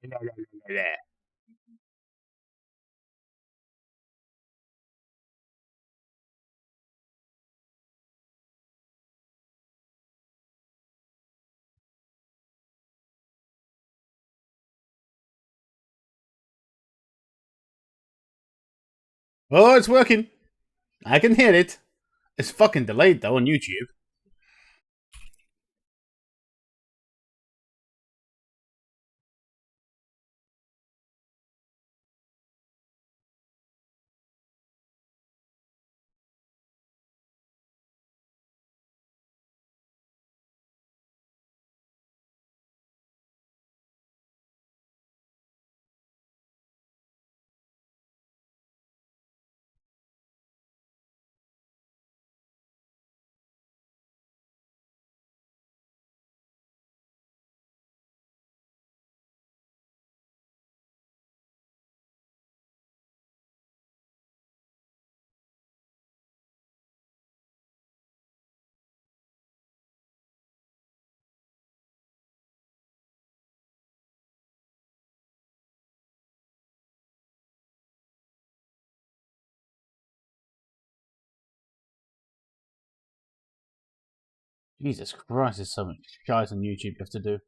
La, la, la, la, la. Oh, it's working. I can hear it. It's fucking delayed though on YouTube. Jesus Christ, there's so much shite on YouTube you have to do.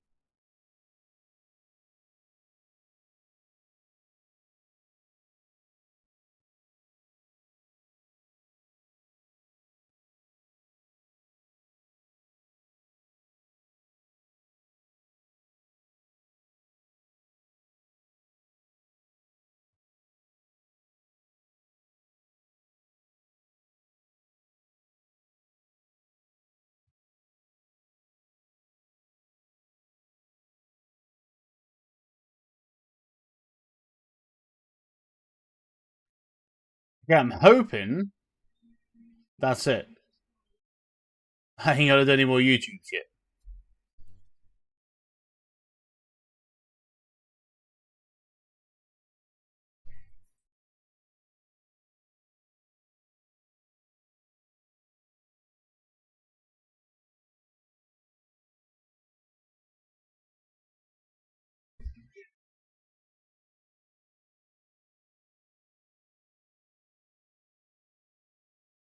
Yeah, I'm hoping that's it. I ain't gotta do any more YouTube shit.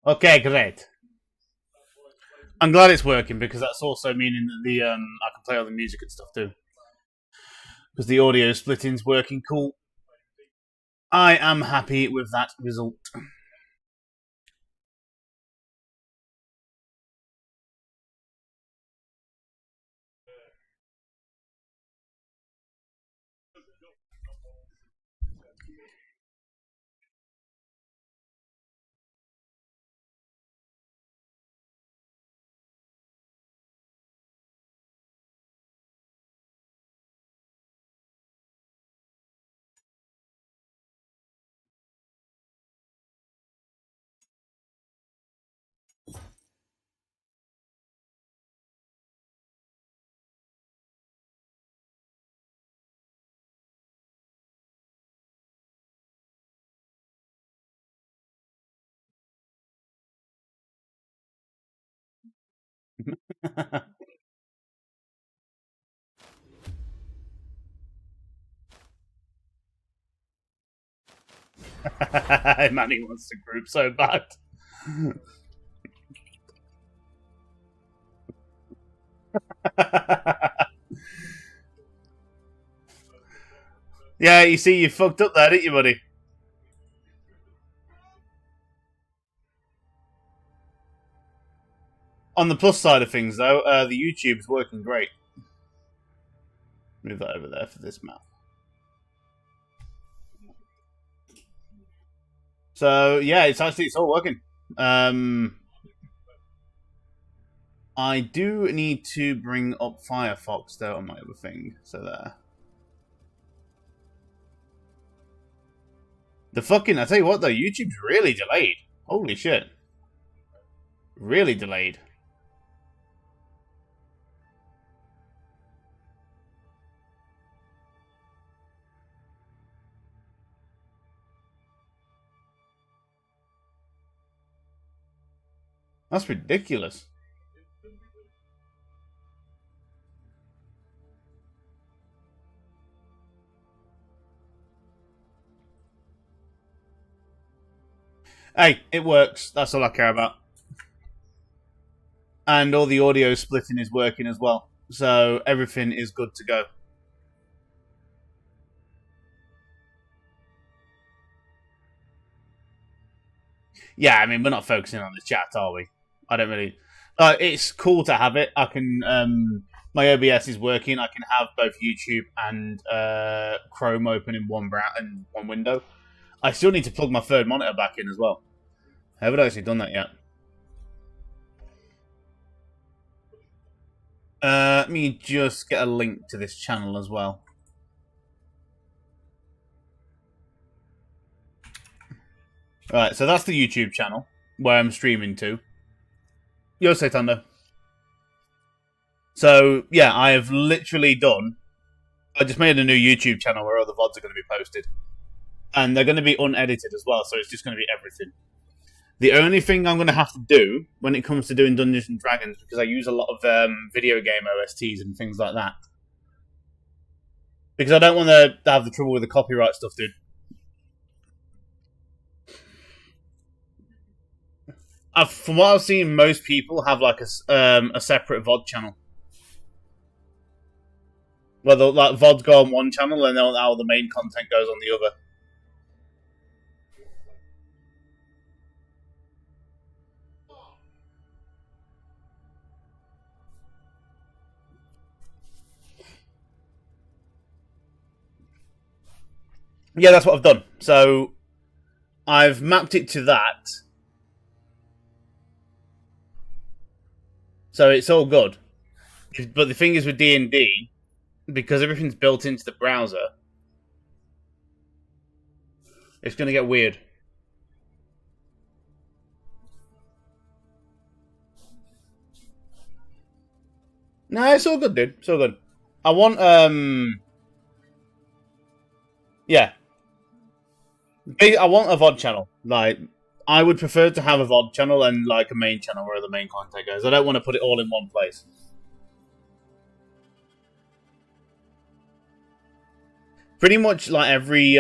Okay, great. I'm glad it's working because that's also meaning that the I can play all the music and stuff too. Because the audio splitting's working cool. I am happy with that result. Manny wants to group so bad. Yeah, you see, you fucked up there, didn't you, buddy? On the plus side of things, though, the YouTube's working great. Move that over there for this map. So yeah, it's all working. I do need to bring up Firefox though on my other thing. So there. The fucking I tell you what though, YouTube's really delayed. Holy shit. Really delayed. That's ridiculous. Hey, it works. That's all I care about. And all the audio splitting is working as well. So everything is good to go. Yeah, I mean, we're not focusing on the chat, are we? I don't really. It's cool to have it. I can. My OBS is working. I can have both YouTube and Chrome open in one window. I still need to plug my third monitor back in as well. I haven't actually done that yet. Let me just get a link to this channel as well. Right, so that's the YouTube channel where I'm streaming to. Yo, Tando. So, yeah, I have literally done... I just made a new YouTube channel where all the VODs are going to be posted. And they're going to be unedited as well, so it's just going to be everything. The only thing I'm going to have to do when it comes to doing Dungeons and Dragons, because I use a lot of video game OSTs and things like that, because I don't want to have the trouble with the copyright stuff, dude. From what I've seen, most people have like a separate VOD channel. Well, like VODs go on one channel and then all the main content goes on the other. Yeah, that's what I've done. So I've mapped it to that. So it's all good. But the thing is with D&D, because everything's built into the browser, it's going to get weird. No, it's all good, dude. It's all good. I want, yeah. I want a VOD channel. Like, I would prefer to have a VOD channel and, like, a main channel where the main content goes. I don't want to put it all in one place. Pretty much, like, every,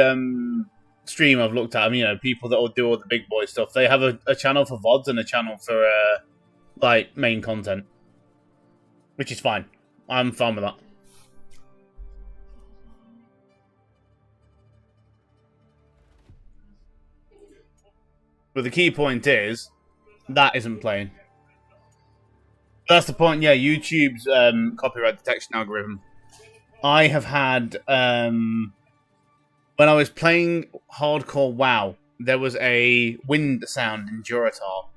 stream I've looked at, I mean, you know, people that will do all the big boy stuff, they have a channel for VODs and a channel for, like, main content. Which is fine. I'm fine with that. But the key point is, that isn't playing. That's the point, yeah, YouTube's copyright detection algorithm. I have had, when I was playing Hardcore WoW, there was a wind sound in Duratar.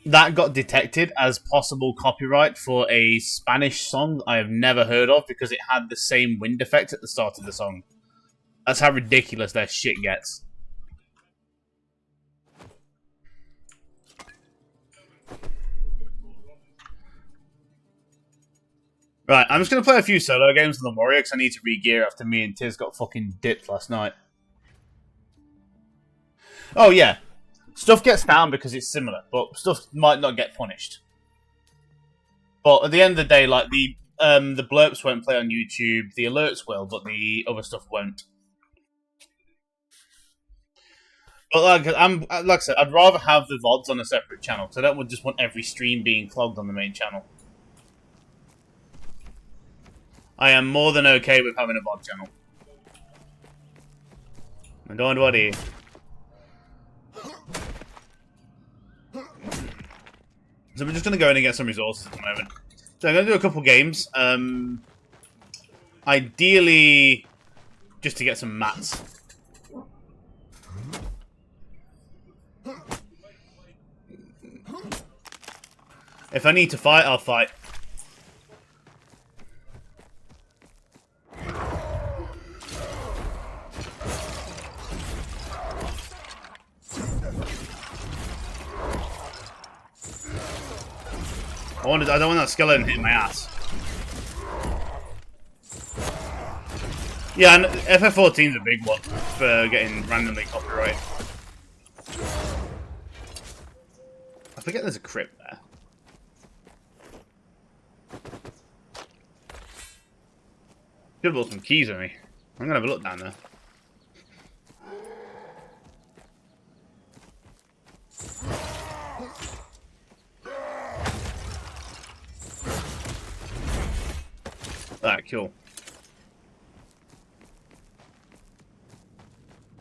That got detected as possible copyright for a Spanish song I have never heard of because it had the same wind effect at the start of the song. That's how ridiculous their shit gets. Right, I'm just going to play a few solo games on the Warrior because I need to re-gear after me and Tiz got fucking dipped last night. Oh, yeah. Stuff gets down because it's similar, but stuff might not get punished. But at the end of the day, like, the blurps won't play on YouTube, the alerts will, but the other stuff won't. But like I said, I'd rather have the VODs on a separate channel, because I don't just want every stream being clogged on the main channel. I am more than okay with having a VOD channel. And don't worry. So we're just going to go in and get some resources at the moment. So I'm going to do a couple games. Ideally, just to get some mats. If I need to fight, I'll fight. I don't want that skeleton hitting my ass. Yeah, and FF14 is a big one for getting randomly copyright. I forget there's a crypt there. Could have bought some keys with me. I'm gonna have a look down there. Alright, cool.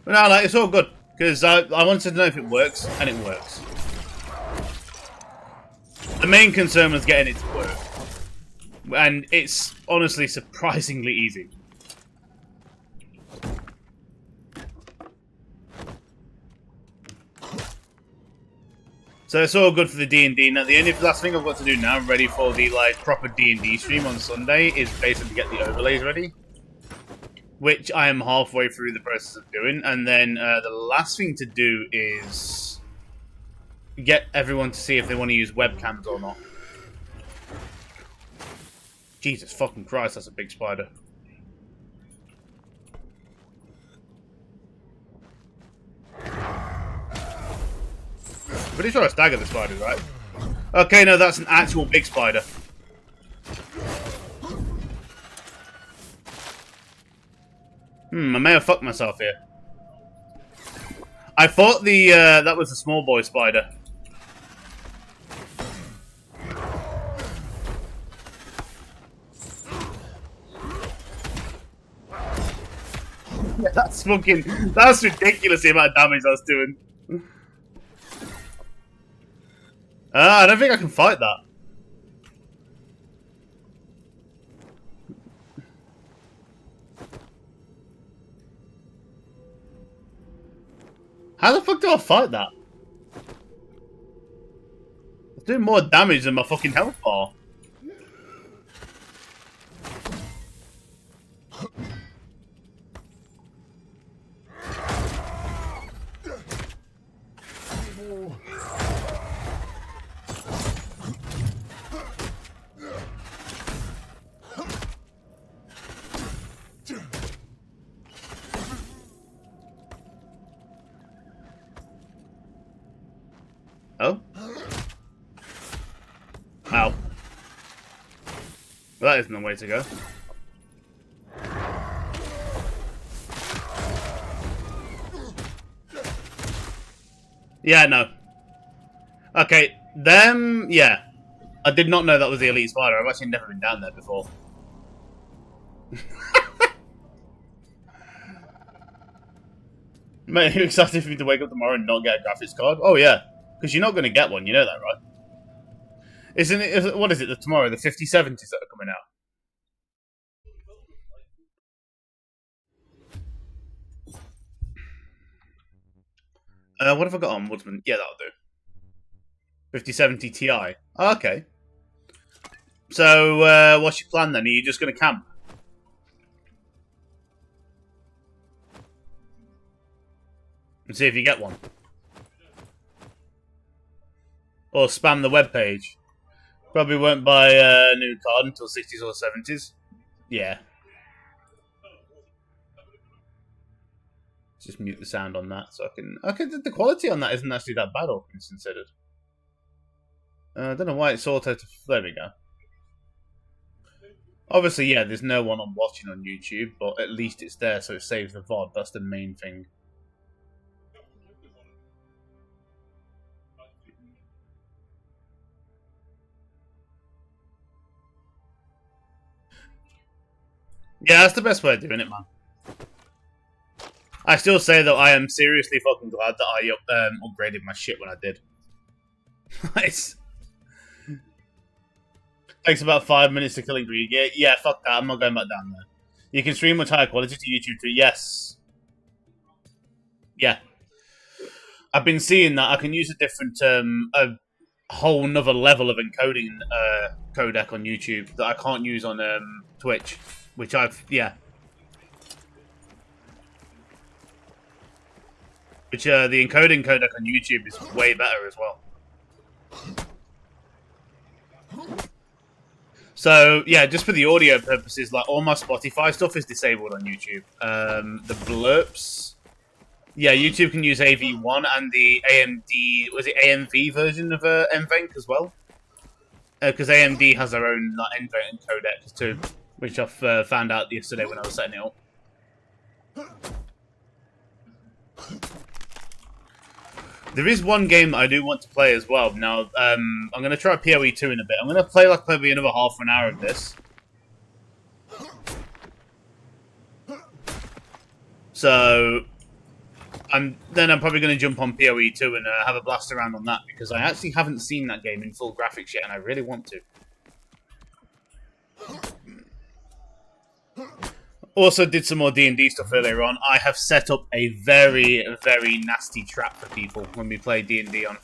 But no, like, it's all good. Because I wanted to know if it works, and it works. The main concern was getting it to work. And it's honestly surprisingly easy. So it's all good for the D&D. Now the only last thing I've got to do now, ready for the like proper D&D stream on Sunday, is basically get the overlays ready. Which I am halfway through the process of doing. And then the last thing to do is get everyone to see if they want to use webcams or not. Jesus fucking Christ, that's a big spider. Pretty sure I staggered the spider, right? Okay, no, that's an actual big spider. I may have fucked myself here. I thought the that was a small boy spider. Yeah, that's ridiculous the amount of damage I was doing. I don't think I can fight that. How the fuck do I fight that? It's doing more damage than my fucking health bar. Oh? Ow. Well, that isn't the way to go. Yeah, no. Okay, them, yeah. I did not know that was the elite spider. I've actually never been down there before. Mate, are you excited for me to wake up tomorrow and not get a graphics card? Oh, yeah. Because you're not going to get one, you know that, right? Isn't it, what is it, tomorrow? The 5070s that are coming out. What have I got on, Woodsman? Yeah, that'll do. 5070 Ti. Oh, okay. So, what's your plan then? Are you just going to camp? And see if you get one. Or spam the webpage. Probably won't buy a new card until 60s or 70s. Yeah. Just mute the sound on that so I can... Okay, the quality on that isn't actually that bad, all things considered. I don't know why it's auto to... There we go. Obviously, yeah, there's no one on watching on YouTube, but at least it's there so it saves the VOD. That's the main thing. Yeah, that's the best way of doing it, man. I still say that I am seriously fucking glad that I upgraded my shit when I did. It takes about 5 minutes to kill a greed. Yeah, fuck that. I'm not going back down there. You can stream much higher quality to YouTube too. Yes. Yeah. I've been seeing that. I can use a different, a whole nother level of encoding codec on YouTube that I can't use on Twitch. Which yeah. Which, the encoding codec on YouTube is way better as well. So, yeah, just for the audio purposes, like, all my Spotify stuff is disabled on YouTube. The blurps... Yeah, YouTube can use AV1 and the AMD... Was it AMV version of NVENC as well? Because AMD has their own like, NVENC codecs too, which I've found out yesterday when I was setting it up. There is one game that I do want to play as well. Now, I'm going to try PoE 2 in a bit. I'm going to play like maybe another half an hour of this. So, then I'm probably going to jump on PoE 2 and have a blast around on that, because I actually haven't seen that game in full graphics yet, and I really want to. Also did some more D&D stuff earlier on. I have set up a very, very nasty trap for people when we play D&D on,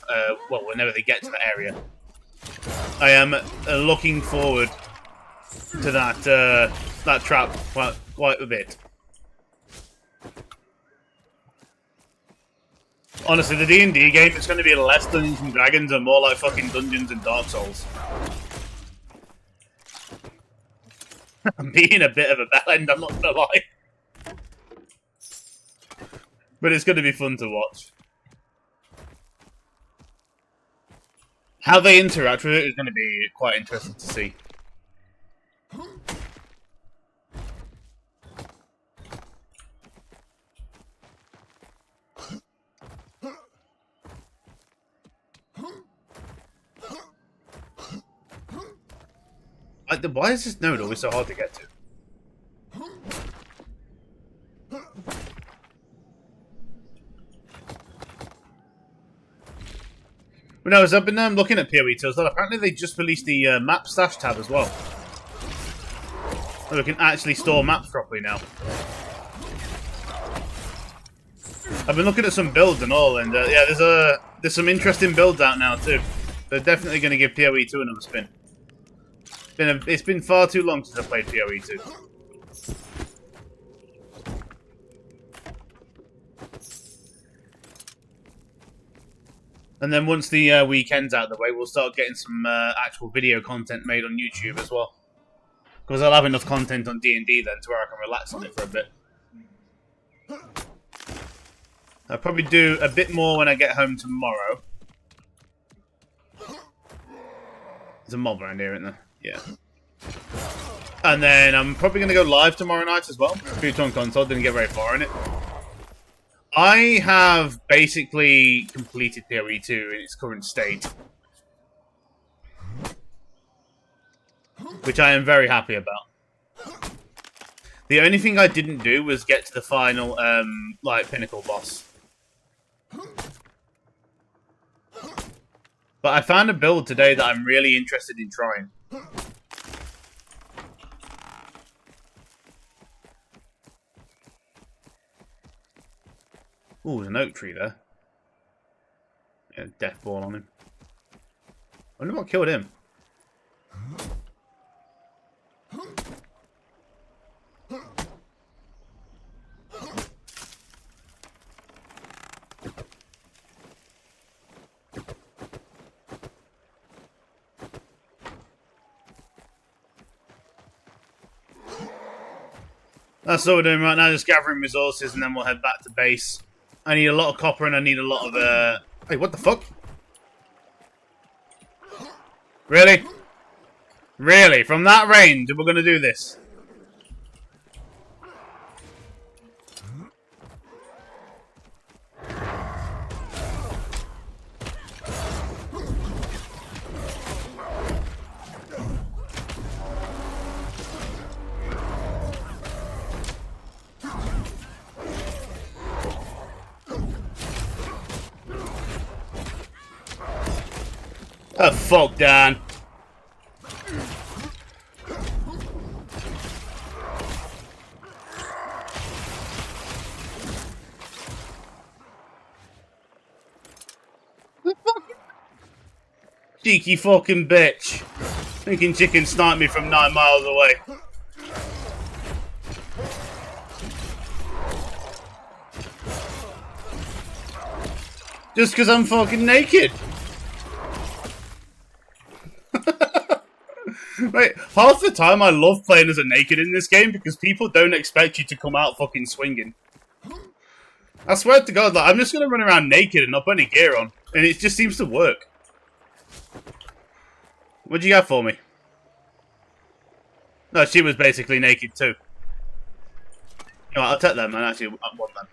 well, whenever they get to the area. I am looking forward to that trap quite a bit. Honestly, the D&D game is going to be less Dungeons and Dragons and more like fucking Dungeons and Dark Souls. I'm being a bit of a bellend, I'm not going to lie. But it's going to be fun to watch. How they interact with it is going to be quite interesting to see. Why is this node always so hard to get to? But no, as I've been looking at PoE 2 as well, apparently they just released the map stash tab as well. So we can actually store maps properly now. I've been looking at some builds and all, and yeah, there's some interesting builds out now too. They're definitely going to give PoE 2 another spin. It's been far too long since I played PoE 2. And then once the weekend's out of the way, we'll start getting some actual video content made on YouTube as well. Because I'll have enough content on D&D then to where I can relax on it for a bit. I'll probably do a bit more when I get home tomorrow. There's a mob around here, isn't there? Yeah. And then I'm probably going to go live tomorrow night as well. Futon console, didn't get very far in it. I have basically completed PoE 2 in its current state. Which I am very happy about. The only thing I didn't do was get to the final, pinnacle boss. But I found a build today that I'm really interested in trying. Ooh, there's an oak tree there. Yeah, death ball on him. I wonder what killed him. That's what we're doing right now, just gathering resources, and then we'll head back to base. I need a lot of copper, and I need a lot of, Hey, what the fuck? Really? Really? From that range, we're gonna do this? Oh, fuck, Dan. Cheeky fucking bitch. Thinking chicken sniped me from 9 miles away. Just because I'm fucking naked. Right, half the time I love playing as a naked in this game because people don't expect you to come out fucking swinging. I swear to God, like, I'm just gonna run around naked and not put any gear on, and it just seems to work. What'd you have for me? No, she was basically naked too. You know what, I'll take them, man. Actually, I want them.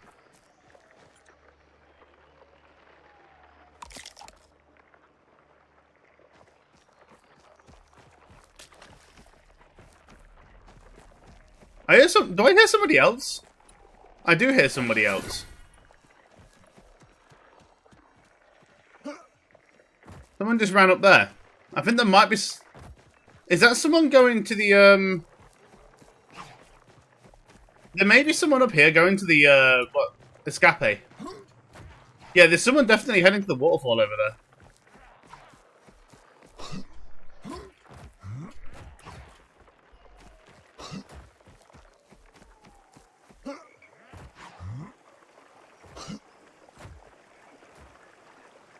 I hear some. Do I hear somebody else? I do hear somebody else. Someone just ran up there. I think there might be... Is that someone going to the, There may be someone up here going to the, Escape. Yeah, there's someone definitely heading to the waterfall over there.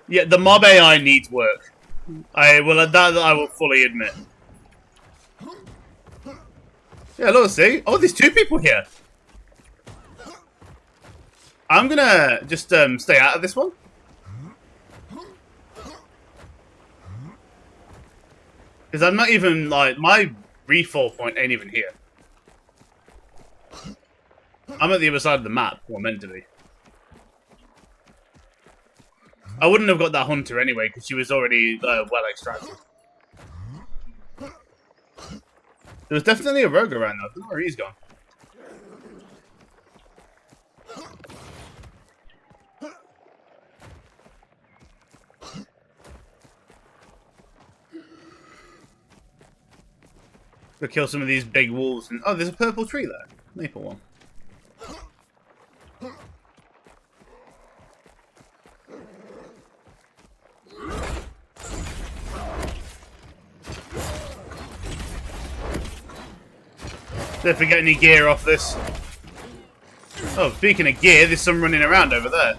Yeah, the mob AI needs work. I will fully admit. Yeah, look, see? Oh, there's two people here. I'm gonna just stay out of this one. Because I'm not even, like, my refall point ain't even here. I'm at the other side of the map, or meant to be. I wouldn't have got that hunter anyway, because she was already well extracted. There was definitely a rogue around, though. I don't know where he's gone. Go kill some of these big wolves. And oh, there's a purple tree there. Maple one. Don't forget any gear off this. Oh, speaking of gear, there's some running around over there.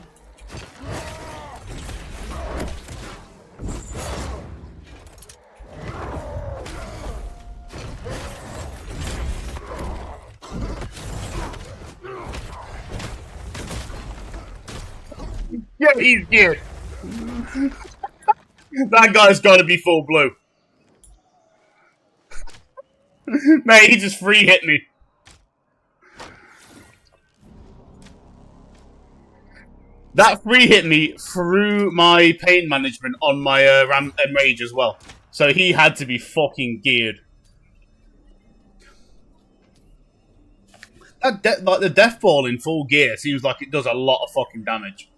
Yeah, he's geared. That guy's got to be full blue. Mate, he just free hit me. That free hit me through my pain management on my rage as well. So he had to be fucking geared. That like the death ball in full gear seems like it does a lot of fucking damage.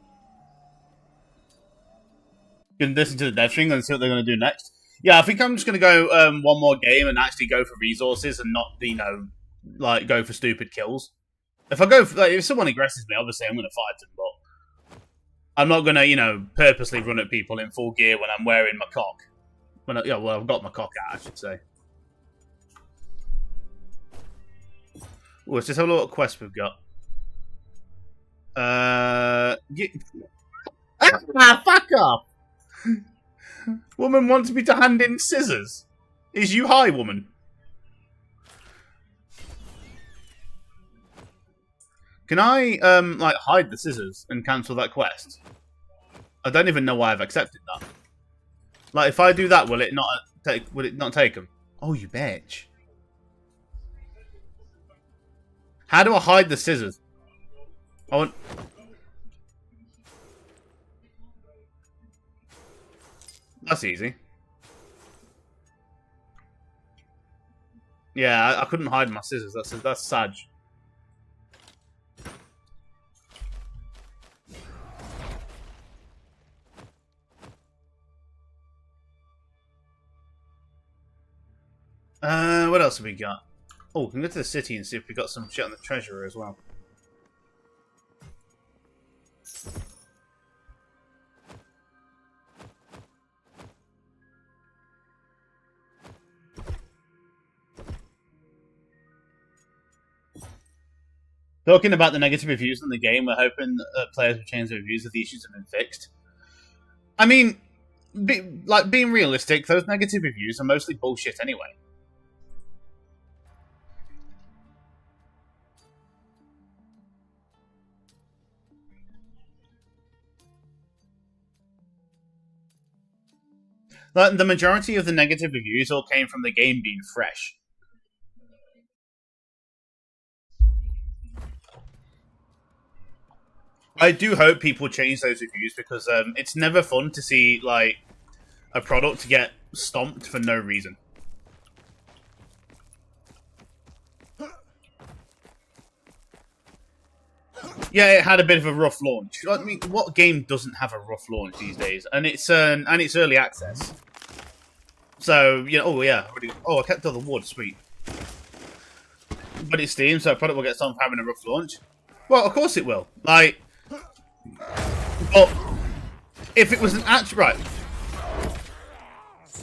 You can listen to the death string and see what they're going to do next. Yeah, I think I'm just going to go one more game and actually go for resources and not, you know, like, go for stupid kills. If I go for, like, if someone aggresses me, obviously I'm going to fight them, but I'm not going to, you know, purposely run at people in full gear when I'm wearing my cock. Yeah, well, I've got my cock out, I should say. Ooh, let's just have a look what quest we've got. Fuck off! Woman wants me to hand in scissors. Is you high, woman? Can I, like, hide the scissors and cancel that quest? I don't even know why I've accepted that. Like, if I do that, will it not take them? Oh, you bitch. How do I hide the scissors? I want... That's easy. Yeah, I couldn't hide my scissors. That's sad. What else have we got? Oh, we can go to the city and see if we got some shit on the treasurer as well. Talking about the negative reviews in the game, we're hoping that players will change their reviews if the issues have been fixed. I mean, being realistic, those negative reviews are mostly bullshit anyway. The majority of the negative reviews all came from the game being fresh. I do hope people change those reviews because it's never fun to see like a product get stomped for no reason. Yeah, it had a bit of a rough launch. I mean, what game doesn't have a rough launch these days? And it's early access. So oh yeah, I kept all the wood, sweet. But it's Steam, so a product will get some for having a rough launch. Well, of course it will. Like, but if it was an actual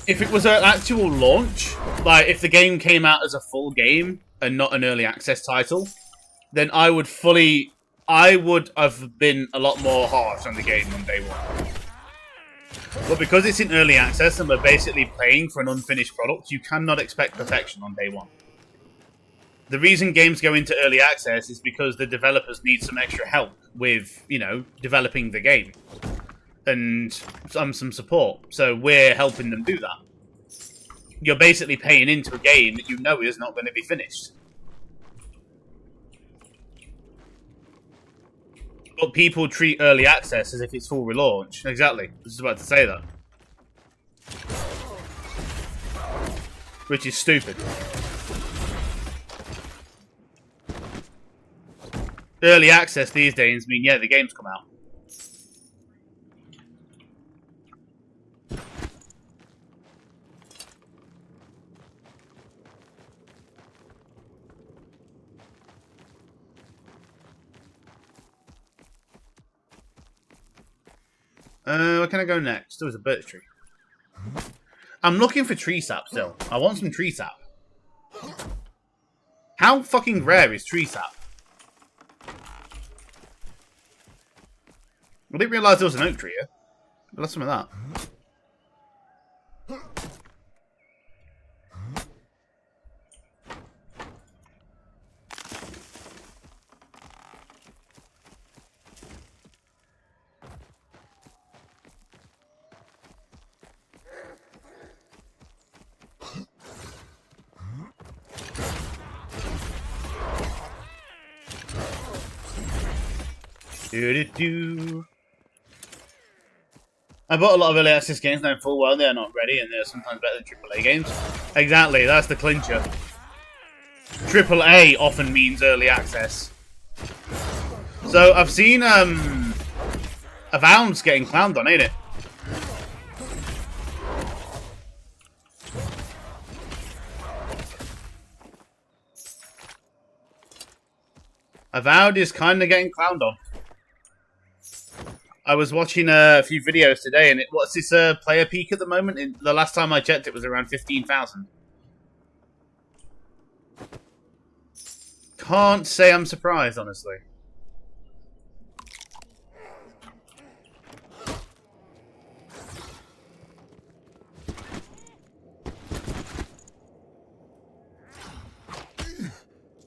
if it was an actual launch, like if the game came out as a full game and not an early access title, then I would have been a lot more harsh on the game on day one. But because it's in early access and we're basically playing for an unfinished product, you cannot expect perfection on day one. The reason games go into early access is because the developers need some extra help with, developing the game. And some support. So we're helping them do that. You're basically paying into a game that you know is not going to be finished. But people treat early access as if it's full relaunch. Exactly. I was about to say that. Which is stupid. Early access these days mean, yeah, the game's come out. Where can I go next? There was a birch tree. I'm looking for tree sap still. I want some tree sap. How fucking rare is tree sap? I didn't realise there was an oak tree here. Let's some of that. I bought a lot of early access games knowing full well they are not ready and they're sometimes better than AAA games. Exactly, that's the clincher. AAA often means early access. So I've seen Avowed's getting clowned on, ain't it? Avowed is kind of getting clowned on. I was watching a few videos today, and what's this player peak at the moment? The last time I checked, it was around 15,000. Can't say I'm surprised, honestly.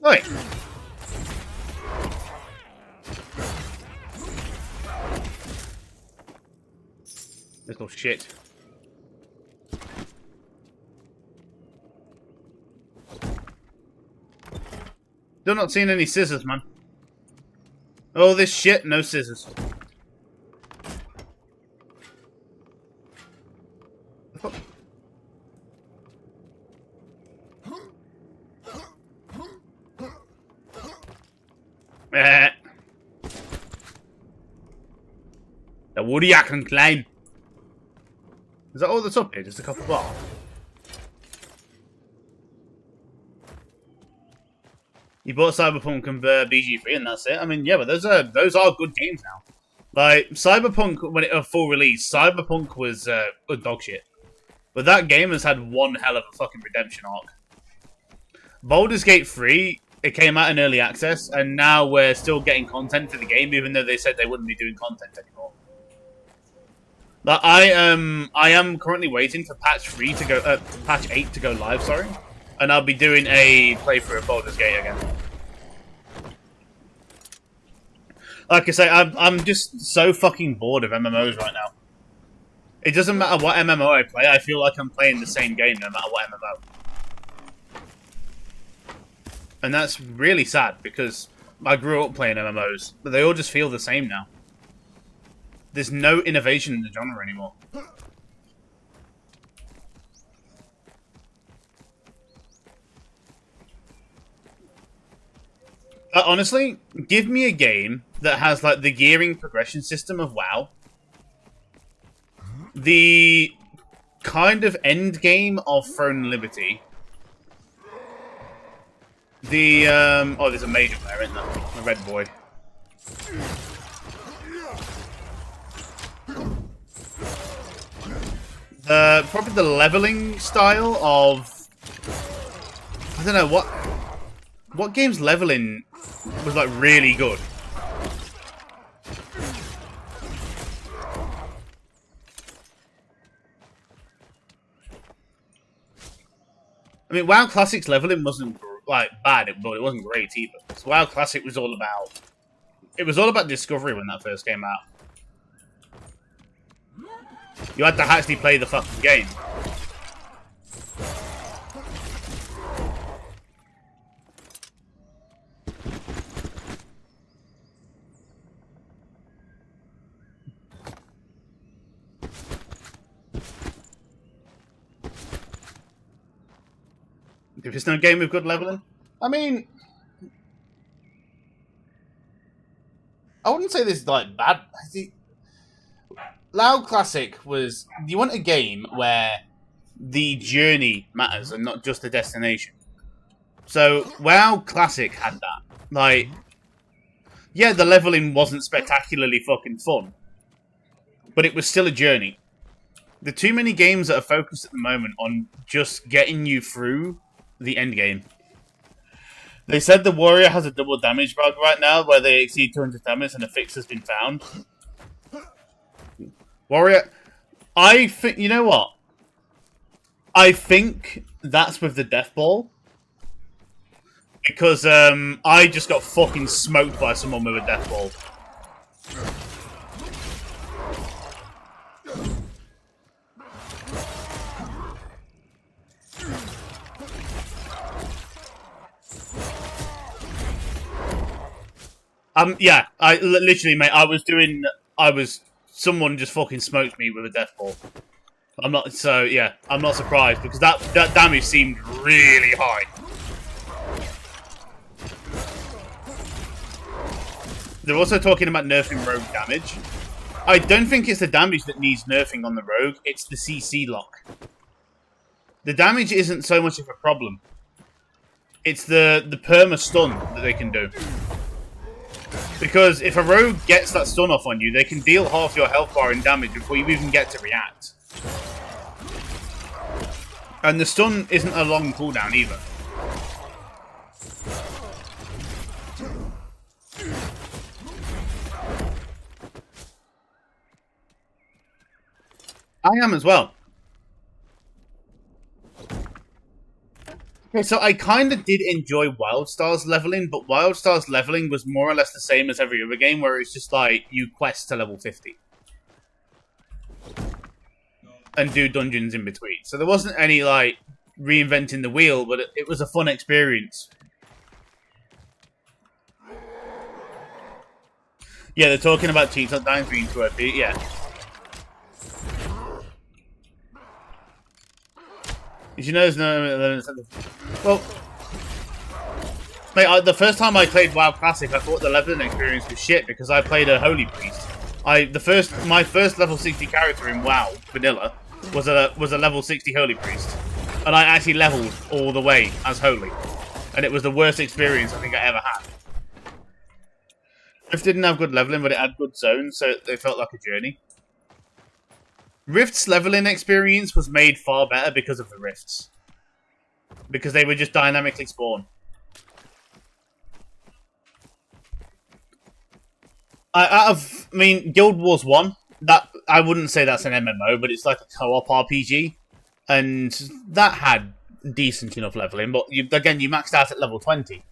Oi! Little shit. Still not seeing any scissors, man. Oh, this shit, no scissors. The woody I can climb. Is that all that's up here? Just a couple bar? You bought Cyberpunk and BG3 and that's it. I mean, yeah, but those are good games now. Like, Cyberpunk, when it full release, Cyberpunk was good dog shit. But that game has had one hell of a fucking redemption arc. Baldur's Gate 3, it came out in early access, and now we're still getting content for the game, even though they said they wouldn't be doing content anymore. Like, I am currently waiting for patch 8 to go live, sorry. And I'll be doing a playthrough of Baldur's Gate again. Like I say, I'm just so fucking bored of MMOs right now. It doesn't matter what MMO I play, I feel like I'm playing the same game no matter what MMO. And that's really sad, because I grew up playing MMOs, but they all just feel the same now. There's no innovation in the genre anymore. Honestly, give me a game that has like the gearing progression system of WoW, the kind of end game of Throne Liberty, the oh, there's a major player in there, a red boy. Probably the leveling style of, I don't know what game's leveling was like really good. I mean, WoW Classic's leveling wasn't like bad, but it wasn't great either. So WoW Classic was all about, it was all about discovery when that first came out. You had to actually play the fucking game. If it's no game with good leveling, I mean, I wouldn't say this is like bad. WoW Classic was, you want a game where the journey matters and not just the destination. So WoW Classic had that. Like, yeah, the leveling wasn't spectacularly fucking fun, but it was still a journey. There are too many games that are focused at the moment on just getting you through the end game. They said the warrior has a double damage bug right now where they exceed 200 damage and a fix has been found. Warrior, I think, you know what? I think that's with the death ball. Because I just got fucking smoked by someone with a death ball. Yeah, I literally, mate, someone just fucking smoked me with a death ball. I'm not surprised because that damage seemed really high. They're also talking about nerfing rogue damage. I don't think it's the damage that needs nerfing on the rogue, it's the CC lock. The damage isn't so much of a problem. It's the perma stun that they can do. Because if a rogue gets that stun off on you, they can deal half your health bar in damage before you even get to react. And the stun isn't a long cooldown either. I am as well. Okay, so I kind of did enjoy WildStar's leveling, but WildStar's leveling was more or less the same as every other game, where it's just like, you quest to level 50. And do dungeons in between. So there wasn't any, like, reinventing the wheel, but it was a fun experience. Yeah, they're talking about cheats on Dying being too OP, yeah. Did you know there's no... Well... Mate, the first time I played WoW Classic, I thought the leveling experience was shit because I played a Holy Priest. My first level 60 character in WoW Vanilla was a level 60 Holy Priest, and I actually leveled all the way as Holy, and it was the worst experience I think I ever had. Rift didn't have good leveling, but it had good zones, so it felt like a journey. Rift's leveling experience was made far better because of the rifts, because they would just dynamically spawn. I mean, Guild Wars 1, that I wouldn't say that's an MMO, but it's like a co-op RPG, and that had decent enough leveling, but again, you maxed out at level 20,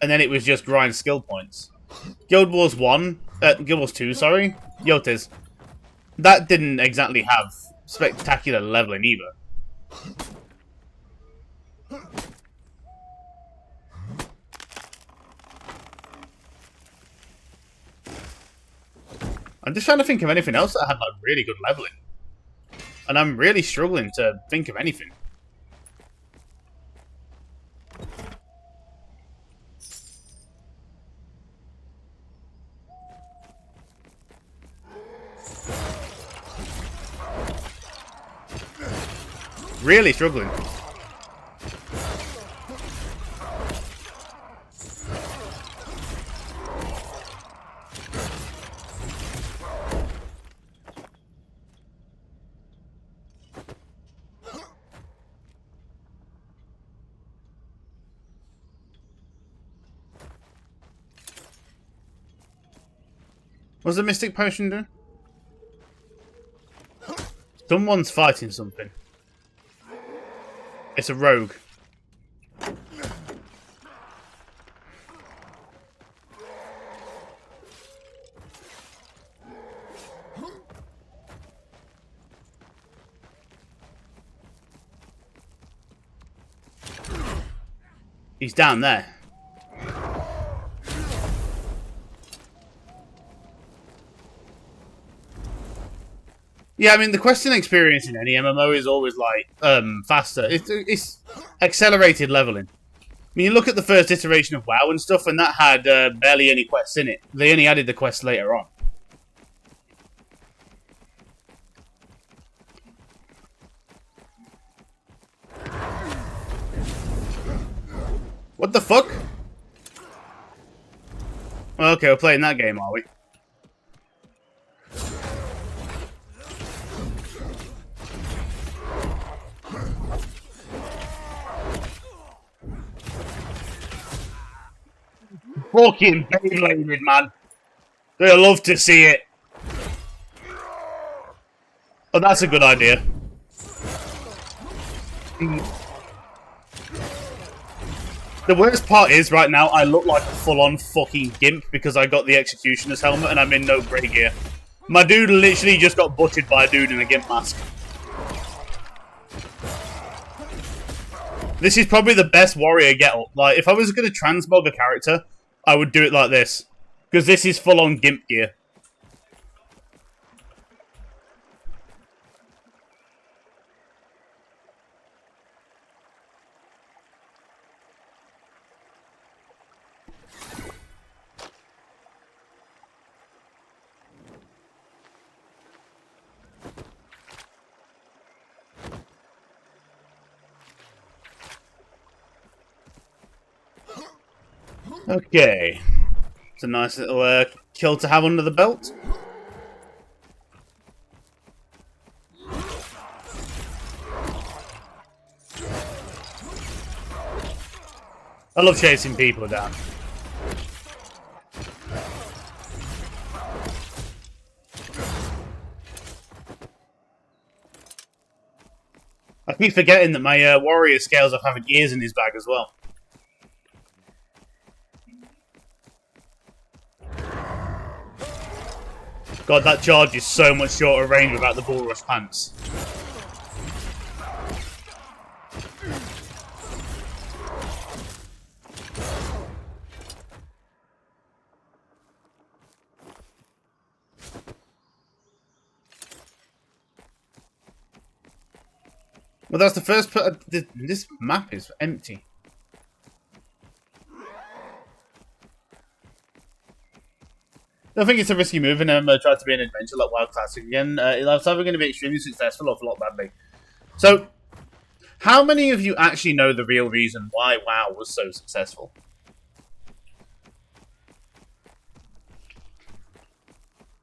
and then it was just grind skill points. Guild Wars 2, sorry, Yotes, that didn't exactly have spectacular leveling either. I'm just trying to think of anything else that had like really good leveling. And I'm really struggling to think of anything. Really struggling. What's the Mystic Potion doing? Someone's fighting something. It's a rogue. He's down there. Yeah, I mean, the question experience in any MMO is always, like, faster. It's accelerated leveling. I mean, you look at the first iteration of WoW and stuff, and that had barely any quests in it. They only added the quests later on. What the fuck? Okay, we're playing that game, are we? Fucking Beybladed, man. They'll love to see it. Oh, that's a good idea. The worst part is, right now, I look like a full-on fucking gimp because I got the Executioner's helmet and I'm in no grey gear. My dude literally just got butted by a dude in a gimp mask. This is probably the best warrior get-up. Like, if I was going to transmog a character, I would do it like this. Because this is full-on gimp gear. Okay. It's a nice little kill to have under the belt. I love chasing people down. I keep forgetting that my warrior scales off having ears in his bag as well. God, that charge is so much shorter range without the bull rush pants. Well, that's the first part. This map is empty. I think it's a risky move, and try to be an adventure like WoW Classic again. It's either going to be extremely successful or flop badly. So, how many of you actually know the real reason why WoW was so successful?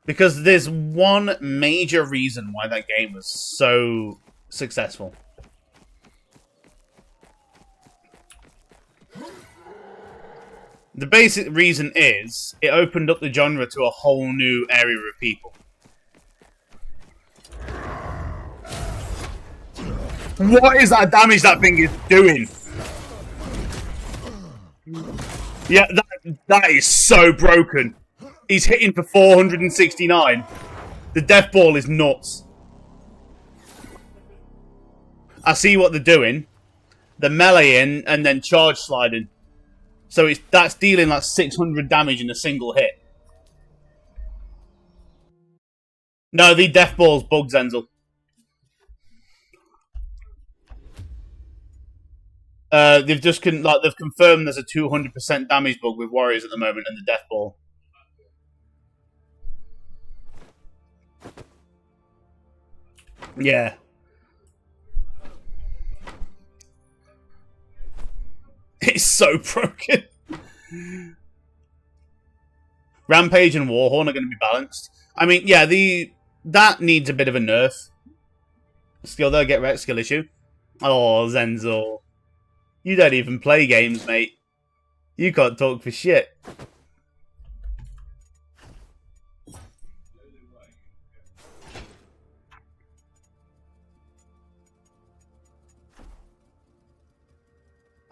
Because there's one major reason why that game was so successful. The basic reason is, it opened up the genre to a whole new area of people. What is that damage that thing is doing? Yeah, that is so broken. He's hitting for 469. The death ball is nuts. I see what they're doing. They're meleeing and then charge sliding. So that's dealing like 600 damage in a single hit. No, the death ball's bugged, Zenzel. They've confirmed there's a 200% damage bug with warriors at the moment and the death ball. Yeah. It's so broken. Rampage and Warhorn are going to be balanced. I mean, yeah, that needs a bit of a nerf. Skill though, get wrecked, skill issue. Oh, Zenzo. You don't even play games, mate. You can't talk for shit.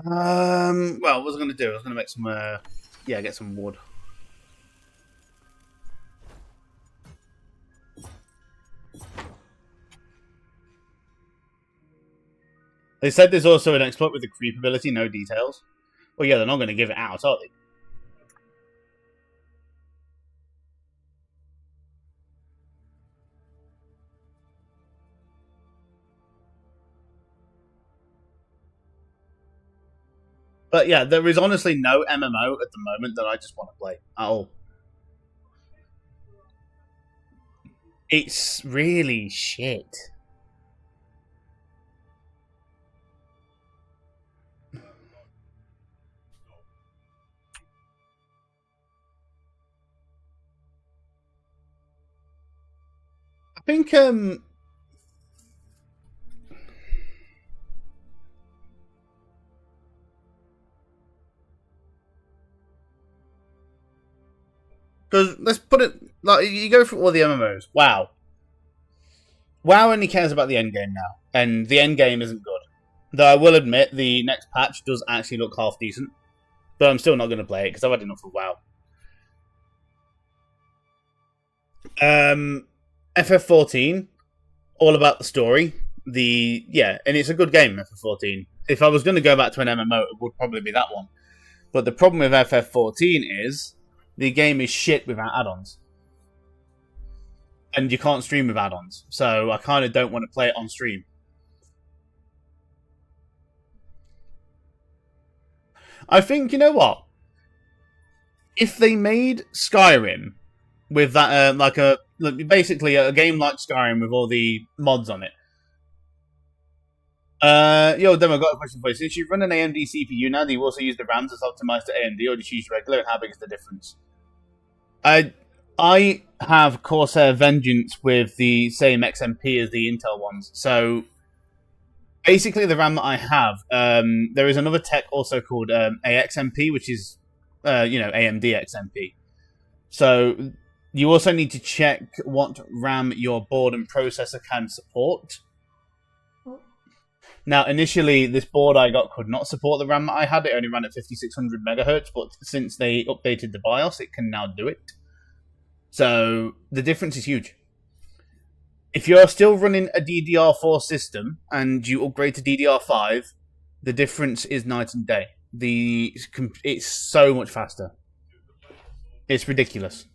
Well, what was I going to do? I was going to make some, get some wood. They said there's also an exploit with the creep ability, no details. Well, yeah, they're not going to give it out, are they? But yeah, there is honestly no MMO at the moment that I just want to play at all. It's really shit. I think because let's put it like you go through all the MMOs. WoW only cares about the end game now, and the end game isn't good. Though I will admit the next patch does actually look half decent, but I'm still not going to play it because I've had enough of WoW. FF14, all about the story. And it's a good game. FF14. If I was going to go back to an MMO, it would probably be that one. But the problem with FF14 is the game is shit without add-ons. And you can't stream with add-ons. So I kind of don't want to play it on stream. I think, you know what? If they made Skyrim with that, basically a game like Skyrim with all the mods on it. Demo, got a question for you. Since you run an AMD CPU now, do you also use the RAM that's optimized to AMD, or do you use regular? And how big is the difference? I have Corsair Vengeance with the same XMP as the Intel ones. So basically, the RAM that I have, there is another tech also called AXMP, which is AMD XMP. So you also need to check what RAM your board and processor can support. Now, initially, this board I got could not support the RAM that I had. It only ran at 5600 megahertz, but since they updated the BIOS, it can now do it. So the difference is huge. If you're still running a DDR4 system and you upgrade to DDR5, the difference is night and day. It's so much faster. It's ridiculous.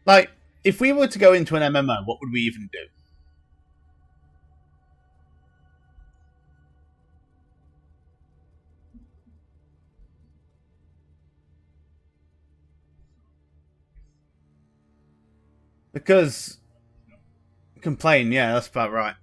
Like, if we were to go into an MMO, what would we even do? Because complain, yeah, that's about right.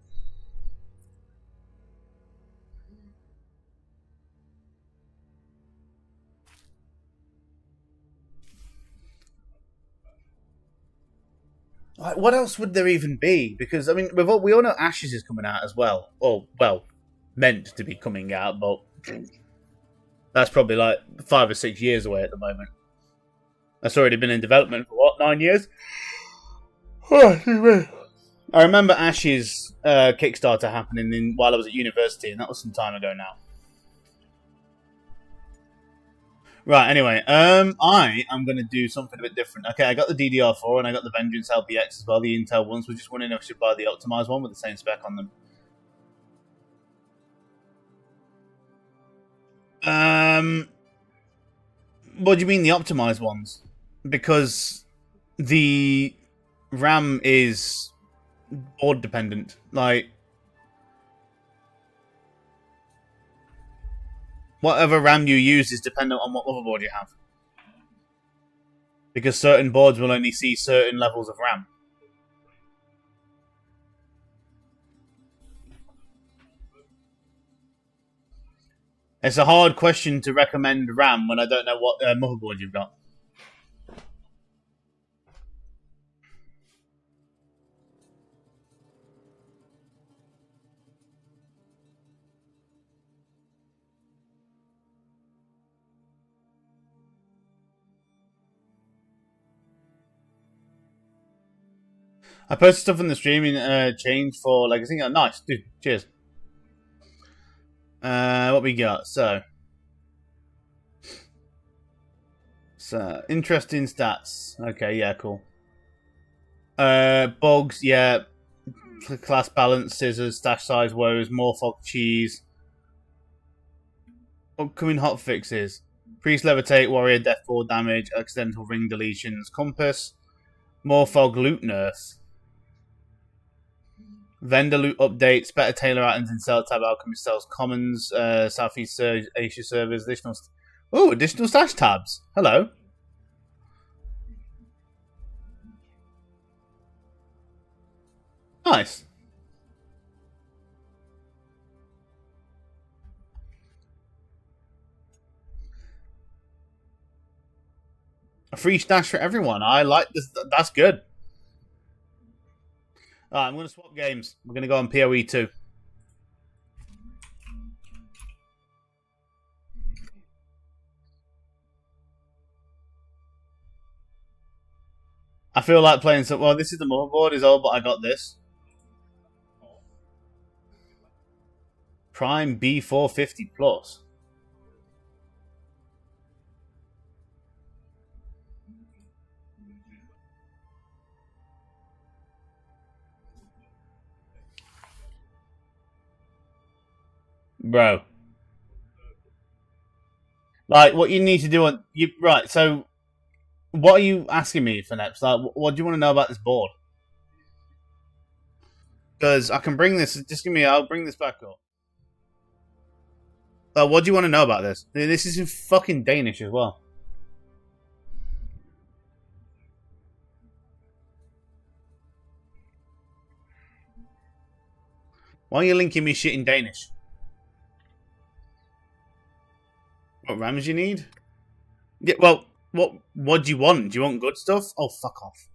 Like, what else would there even be? Because I mean, we all know Ashes is coming out as well. Or well, meant to be coming out, but that's probably like 5 or 6 years away at the moment. That's already been in development for what, 9 years? I remember Ashes Kickstarter happening while I was at university, and that was some time ago now. Right, anyway, I am going to do something a bit different. Okay, I got the DDR4 and I got the Vengeance LPX as well, the Intel ones. We're just wondering if I should buy the optimized one with the same spec on them. What do you mean the optimized ones? Because the RAM is board dependent. Like, Whatever RAM you use is dependent on what motherboard you have. Because certain boards will only see certain levels of RAM. It's a hard question to recommend RAM when I don't know what motherboard you've got. I posted stuff in the streaming change for like I think nice, dude. Cheers. What we got? So interesting stats. Okay, yeah, cool. Bugs, yeah. Class balance, scissors, stash size woes, more fog cheese. Upcoming hotfixes: priest levitate, warrior death ball damage, accidental ring deletions, compass, more fog loot nerf. Vendor loot updates, better tailor items in sell tab, alchemist sells commons, Southeast Asia servers, additional stash tabs. Hello. Nice. A free stash for everyone. I like this. That's good. Alright, I'm going to swap games. We're going to go on PoE 2. I feel like playing some... Well, this is the motherboard is all, but I got this. Prime B450 Plus. Bro. Like, what you need to do on... Right, so... What are you asking me for next? Like, what do you want to know about this board? Because I can bring this... Just give me... I'll bring this back up. What do you want to know about this? This is in fucking Danish as well. Why are you linking me shit in Danish? What RAMs you need? Yeah, well, what do you want? Do you want good stuff? Oh, fuck off.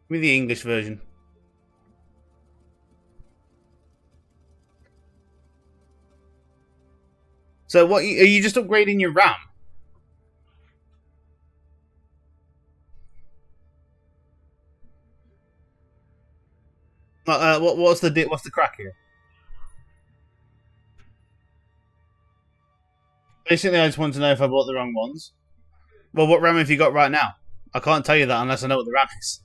Give me the English version. So what, are you just upgrading your RAM? What's the crack here? Basically, I just want to know if I bought the wrong ones. Well, what RAM have you got right now? I can't tell you that unless I know what the RAM is.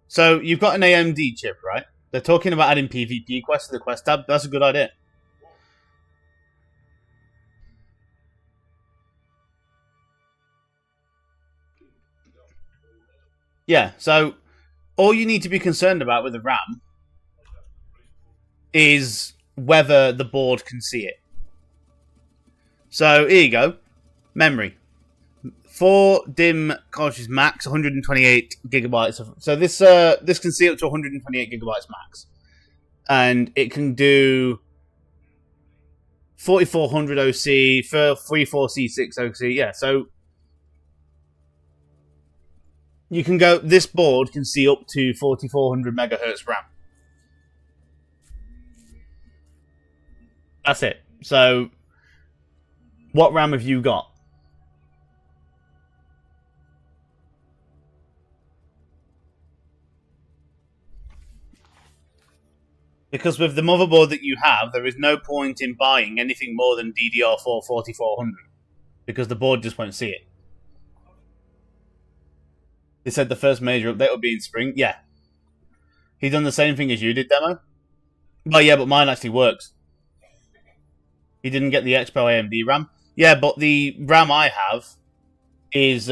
So you've got an AMD chip, right? They're talking about adding PvP quests to the quest tab. That's a good idea. Yeah, so all you need to be concerned about with the RAM is whether the board can see it. So here you go. Memory. 4 DIMM cartridges max, 128 gigabytes. So this can see up to 128 gigabytes max, and it can do 4400 OC for 34C6 OC. Yeah, so you can go. This board can see up to 4400 megahertz RAM. That's it. So, what RAM have you got? Because with the motherboard that you have, there is no point in buying anything more than DDR4 4400 , because the board just won't see it. They said the first major update will be in spring. Yeah. He done the same thing as you did, demo? Well, yeah, but mine actually works. He didn't get the Expo AMD RAM. Yeah, but the RAM I have is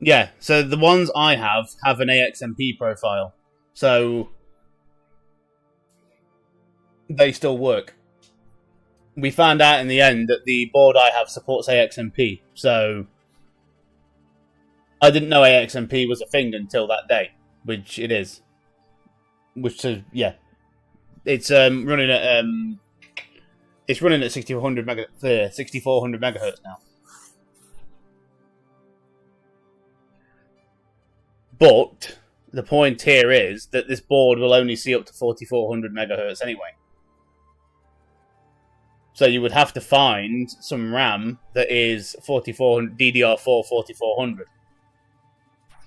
yeah. So the ones I have an AXMP profile, so they still work. We found out in the end that the board I have supports AXMP, so I didn't know AXMP was a thing until that day, which it is. Which is yeah, it's running at 6400 megahertz now. But the point here is that this board will only see up to 4400 megahertz anyway. So you would have to find some RAM that is 4400 DDR4 4400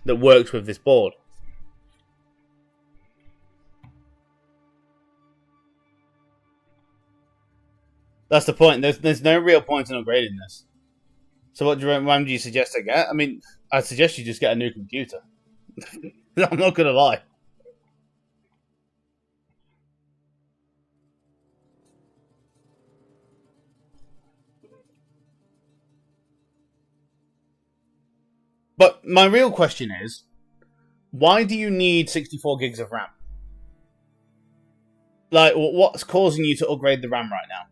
that works with this board. That's the point. There's no real point in upgrading this. So what RAM do you suggest I get? I mean, I suggest you just get a new computer. I'm not going to lie. But my real question is, why do you need 64 gigs of RAM? Like, what's causing you to upgrade the RAM right now?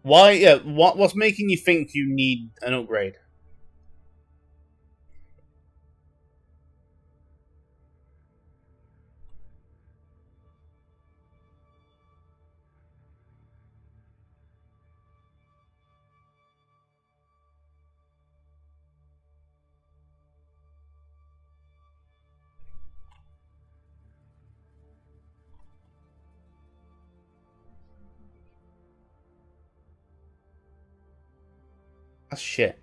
Why? Yeah, what's making you think you need an upgrade? That's shit.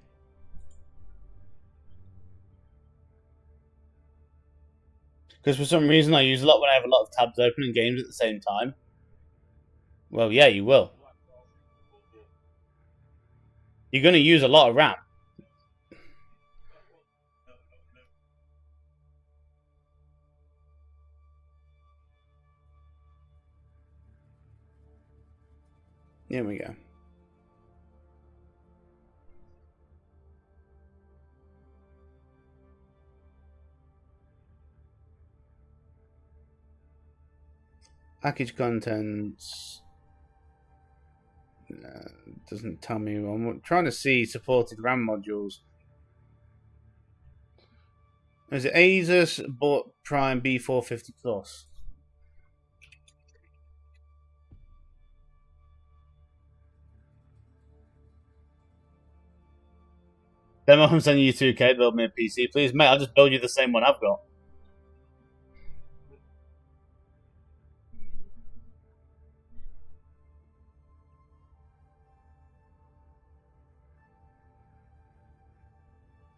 Because for some reason I use a lot when I have a lot of tabs open and games at the same time. Well, yeah, you will. You're going to use a lot of RAM. Here we go. Package contents. Doesn't tell me. I'm trying to see supported RAM modules. Is it Asus bought Prime B450 Plus? Then I'm sending you 2K, build me a PC, please. Mate, I'll just build you the same one I've got.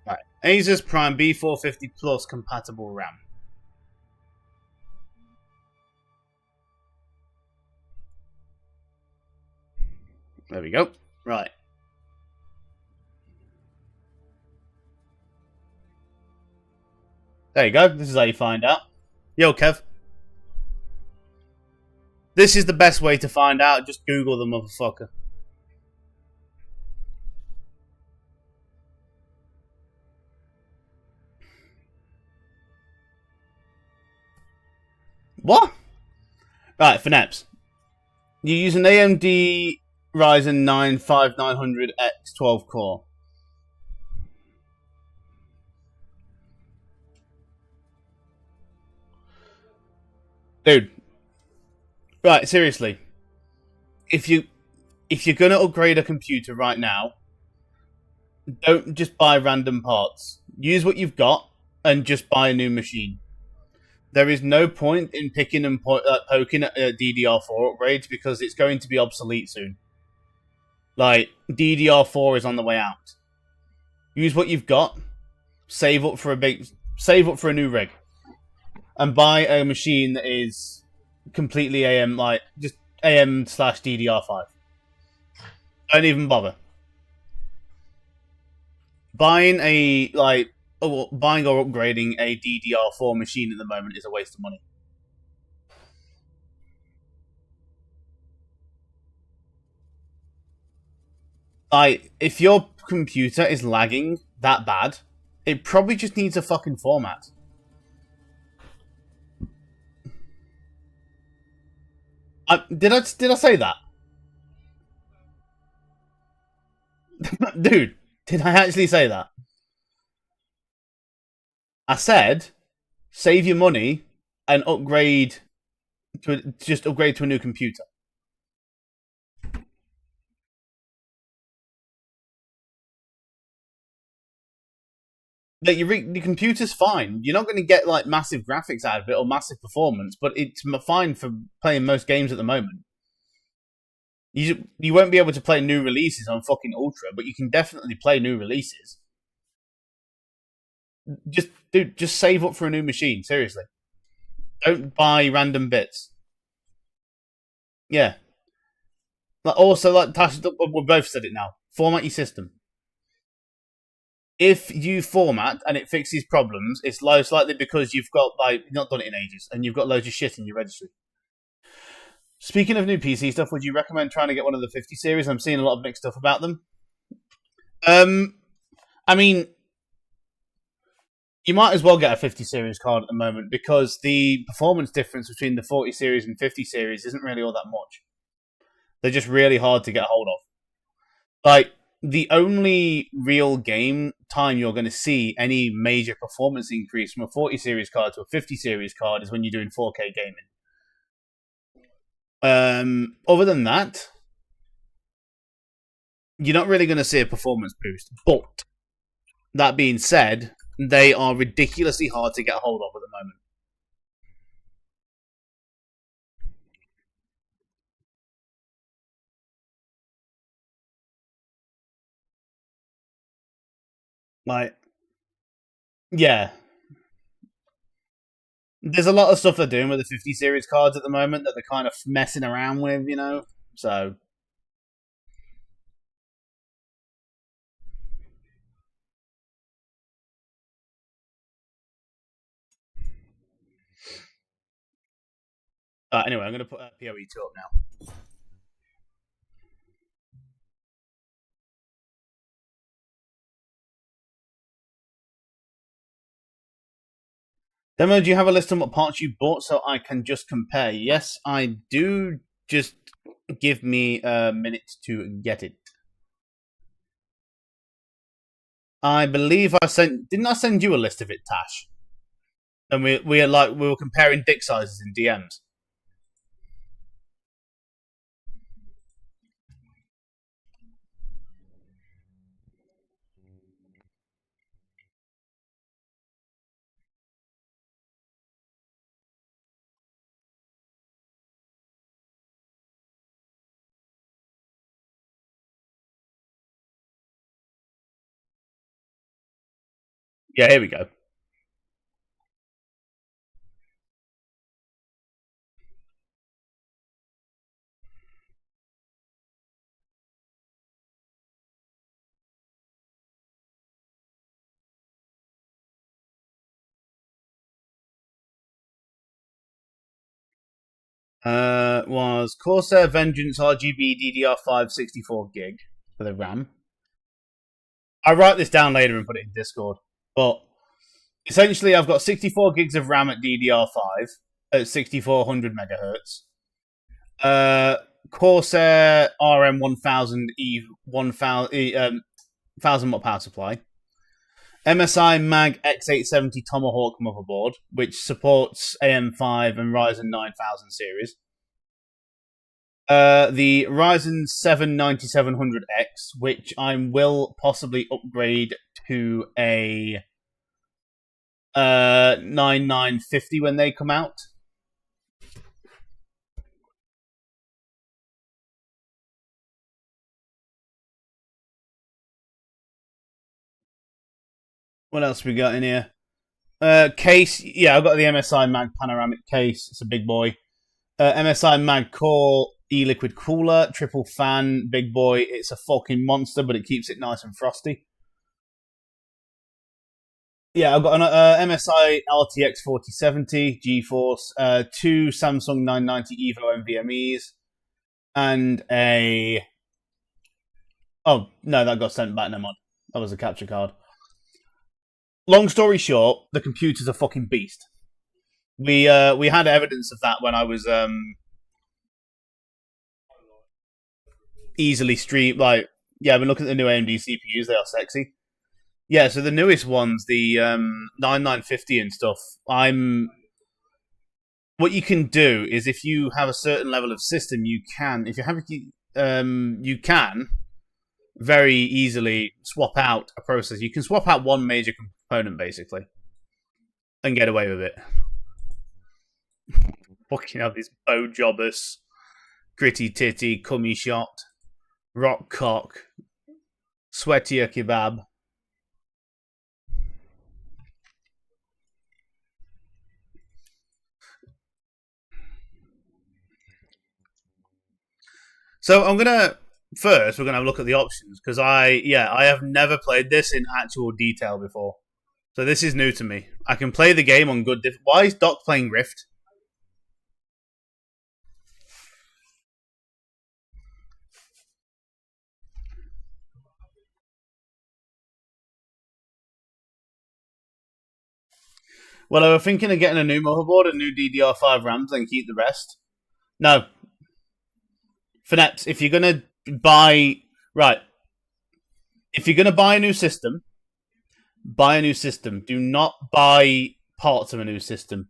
Right. Asus Prime B450 Plus compatible RAM. There we go. Right. There you go. This is how you find out. Yo, Kev. This is the best way to find out. Just Google the motherfucker. What? Right, for Neps. You use an AMD Ryzen 9 5900X 12 core. Dude. Right, seriously. If you're gonna upgrade a computer right now, don't just buy random parts. Use what you've got and just buy a new machine. There is no point in picking and poking at DDR4 upgrades because it's going to be obsolete soon. Like, DDR4 is on the way out. Use what you've got save up for a new rig, and buy a machine that is completely AM, like just AM/DDR5. Don't even bother buying a like. Oh, well, buying or upgrading a DDR4 machine at the moment is a waste of money. Like, if your computer is lagging that bad, it probably just needs a fucking format. Did I say that? Dude, did I actually say that? I said save your money and upgrade to a new computer. Like your computer's fine. You're not going to get like massive graphics out of it or massive performance, but it's fine for playing most games at the moment. You won't be able to play new releases on fucking Ultra, but you can definitely play new releases. Just save up for a new machine. Seriously, don't buy random bits. Yeah. Also, like Tash, we both said it now. Format your system. If you format and it fixes problems, it's most likely because you've got like not done it in ages and you've got loads of shit in your registry. Speaking of new PC stuff, would you recommend trying to get one of the 50 series? I'm seeing a lot of mixed stuff about them. Um, I mean, you might as well get a 50 series card at the moment because the performance difference between the 40 series and 50 series isn't really all that much. They're just really hard to get hold of. Like, the only real game time you're going to see any major performance increase from a 40 series card to a 50 series card is when you're doing 4K gaming. Other than that, you're not really going to see a performance boost. But that being said, they are ridiculously hard to get hold of at the moment. Like, yeah, there's a lot of stuff they're doing with the 50 series cards at the moment that they're kind of messing around with, you know. So, anyway, I'm going to put PoE2 up now. Demo, do you have a list on what parts you bought so I can just compare? Yes, I do. Just give me a minute to get it. I believe I sent. Didn't I send you a list of it, Tash? And we were comparing dick sizes in DMs. Yeah, here we go. Was Corsair Vengeance RGB DDR5 64 gig for the RAM. I write this down later and put it in Discord. But essentially, I've got 64 gigs of RAM at DDR5 at 6400 megahertz. Corsair RM 1000 E 1000 watt power supply. MSI Mag X870 Tomahawk motherboard, which supports AM5 and Ryzen 9000 series. The Ryzen 7 9700X, which I will possibly upgrade to a 9950 when they come out. What else we got in here? Case. Yeah, I've got the MSI Mag Panoramic case. It's a big boy. MSI Mag Core e-liquid cooler, triple fan, big boy. It's a fucking monster, but it keeps it nice and frosty. Yeah, I've got an MSI RTX 4070 GeForce, two Samsung 990 Evo NVMe's, and a. Oh no, that got sent back. No mod. That was a capture card. Long story short, the computer's a fucking beast. We had evidence of that when I was easily stream like yeah. I've been looking at the new AMD CPUs. They are sexy. Yeah, so the newest ones, the 9950 and stuff. I'm what you can do is if you have a certain level of system, you can if you have you can very easily swap out a processor. You can swap out one major component basically and get away with it. Fucking hell, these bow jobbers, gritty titty, cummy shot, rock cock, sweatier kebab. So I'm gonna first we're gonna have a look at the options because I have never played this in actual detail before. So this is new to me. I can play the game on good. Why is Doc playing Rift? Well, I was thinking of getting a new motherboard, a new DDR5 RAMs, and keep the rest. No, Finette, if you're gonna buy right, if you're gonna buy a new system, buy a new system. Do not buy parts of a new system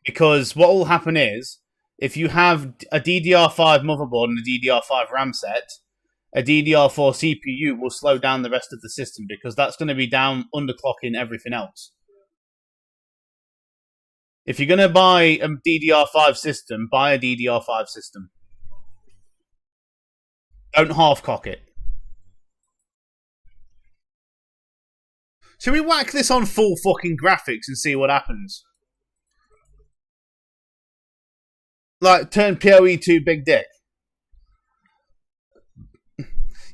because what will happen is if you have a DDR5 motherboard and a DDR5 RAM set, a DDR4 CPU will slow down the rest of the system because that's going to be down underclocking everything else. If you're going to buy a DDR5 system, buy a DDR5 system. Don't half cock it. Should we whack this on full fucking graphics and see what happens? Like, turn PoE to big dick.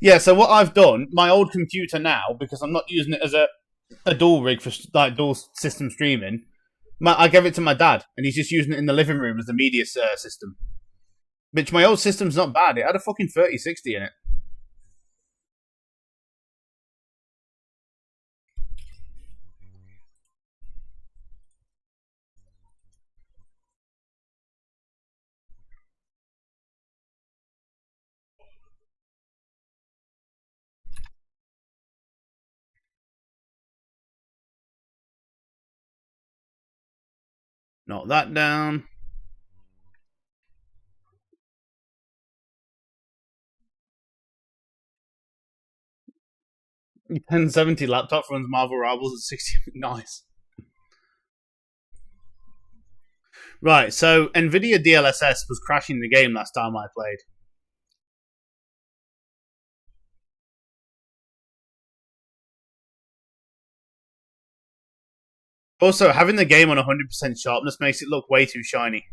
Yeah, so what I've done, my old computer now, because I'm not using it as a dual rig for like dual system streaming, I gave it to my dad, and he's just using it in the living room as the media system. Which my old system's not bad. It had a fucking 3060 in it. Knock that down. Your 1070 laptop runs Marvel Rivals at 60. Nice. Right, so NVIDIA DLSS was crashing the game last time I played. Also, having the game on 100% sharpness makes it look way too shiny.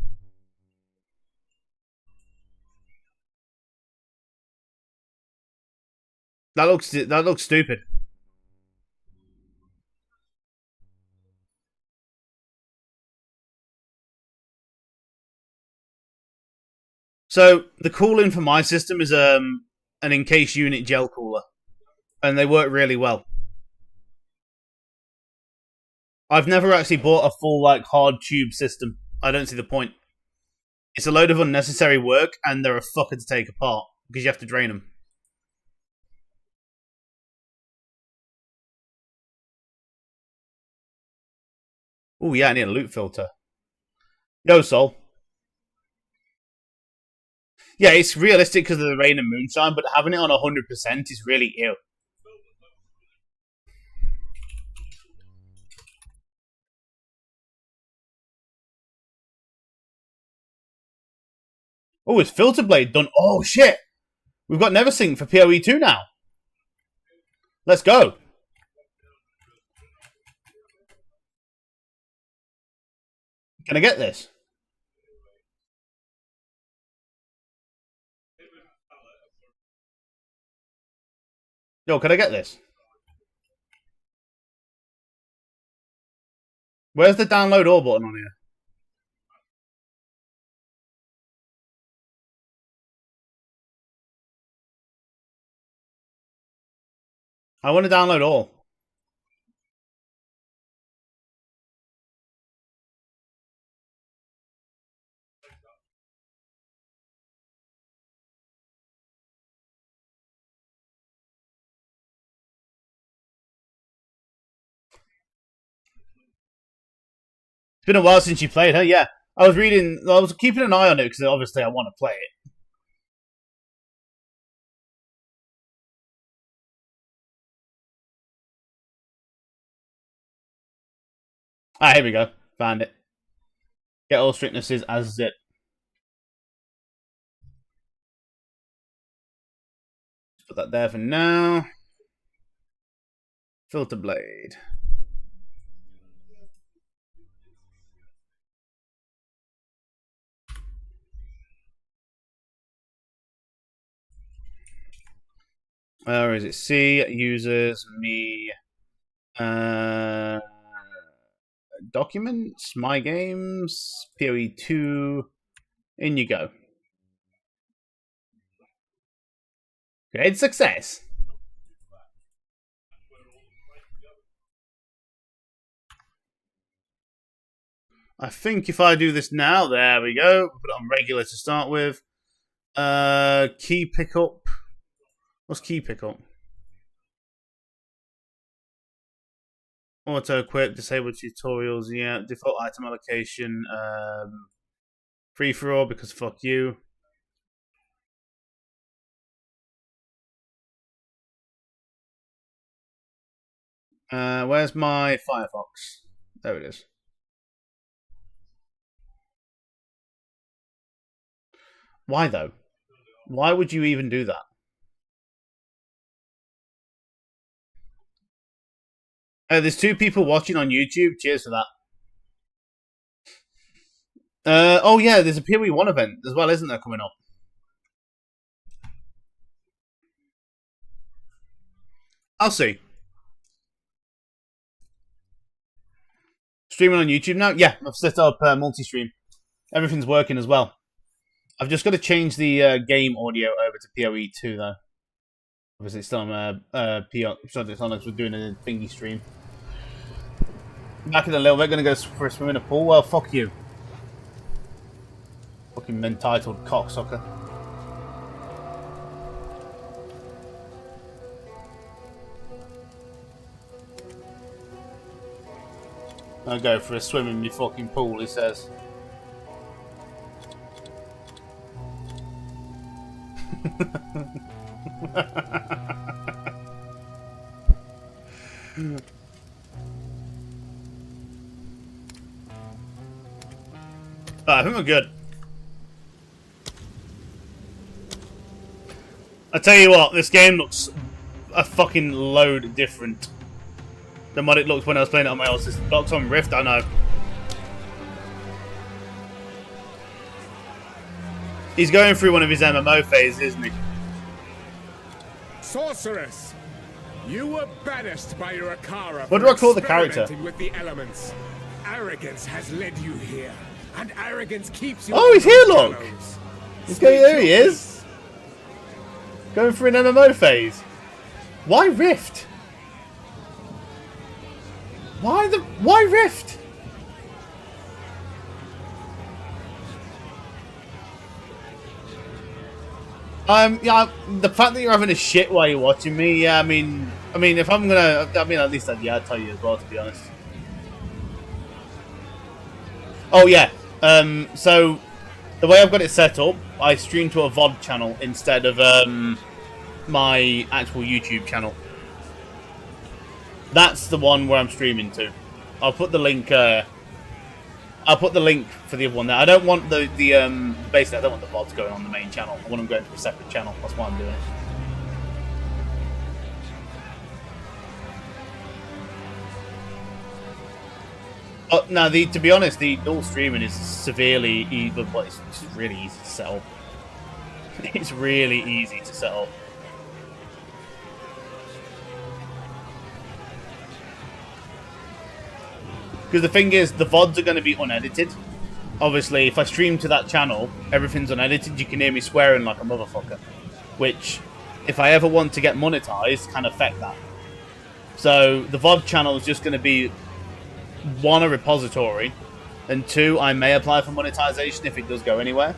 That looks stupid. So the cooling for my system is an encased unit gel cooler, and they work really well. I've never actually bought a full like hard tube system. I don't see the point. It's a load of unnecessary work, and they're a fucker to take apart because you have to drain them. Oh yeah, I need a loop filter. Yo, Sol. Yeah, it's realistic because of the rain and moonshine, but having it on 100% is really ill. Oh, it's filter blade done. Oh shit! We've got NeverSync for PoE2 now. Let's go. Can I get this? Yo, can I get this? Where's the download all button on here? I want to download all. It's been a while since you played her. Yeah, I was keeping an eye on it because obviously I want to play it. Ah, here we go. Found it. Get all strictnesses as zip. Put that there for now. Filter blade. Where is it? C, users, me, documents, my games, PoE2. In you go. Great success. I think if I do this now, there we go. Put it on regular to start with. Key pickup. What's key pickup? Auto equip, disable tutorials, yeah. Default item allocation, free for all because fuck you. Where's my Firefox? There it is. Why though? Why would you even do that? There's 2 people watching on YouTube. Cheers for that. Oh yeah, there's a PoE1 event as well, isn't there, coming up? I'll see. Streaming on YouTube now? Yeah, I've set up multi-stream. Everything's working as well. I've just got to change the game audio over to PoE2 though. Obviously, it's still on Sonics. We're doing a thingy stream. Back in a little bit, gonna go for a swim in a pool. Well, fuck you. Fucking entitled cocksucker. I'll go for a swim in my fucking pool, he says. I think we're good. I tell you what, this game looks a fucking load different than what it looked when I was playing it on my old system. Locked on Rift, I know. He's going through one of his MMO phases, isn't he? Sorceress, you were banished by your Akara. What do I call the character? With the elements. Arrogance has led you here, and arrogance keeps you. Oh, he's here, look. He's going. There he is. Going through an MMO phase. Why Rift? Why Rift? Yeah, the fact that you're having a shit while you're watching me, yeah, I mean, if I'm gonna, at least I'd tell you as well, to be honest. Oh yeah, so the way I've got it set up, I stream to a VOD channel instead of my actual YouTube channel. That's the one where I'm streaming to. I'll put the link. I'll put the link for the other one there. I don't want the basically I don't want the VODs going on the main channel. I want them going to a separate channel. That's why I'm doing it. Oh, no, to be honest, the dual streaming is severely evil, but it's really easy to set up. It's really easy to set up. Because the thing is, the VODs are going to be unedited. Obviously, if I stream to that channel, everything's unedited. You can hear me swearing like a motherfucker. Which, if I ever want to get monetized, can affect that. So, the VOD channel is just going to be, one, a repository, and two, I may apply for monetization if it does go anywhere.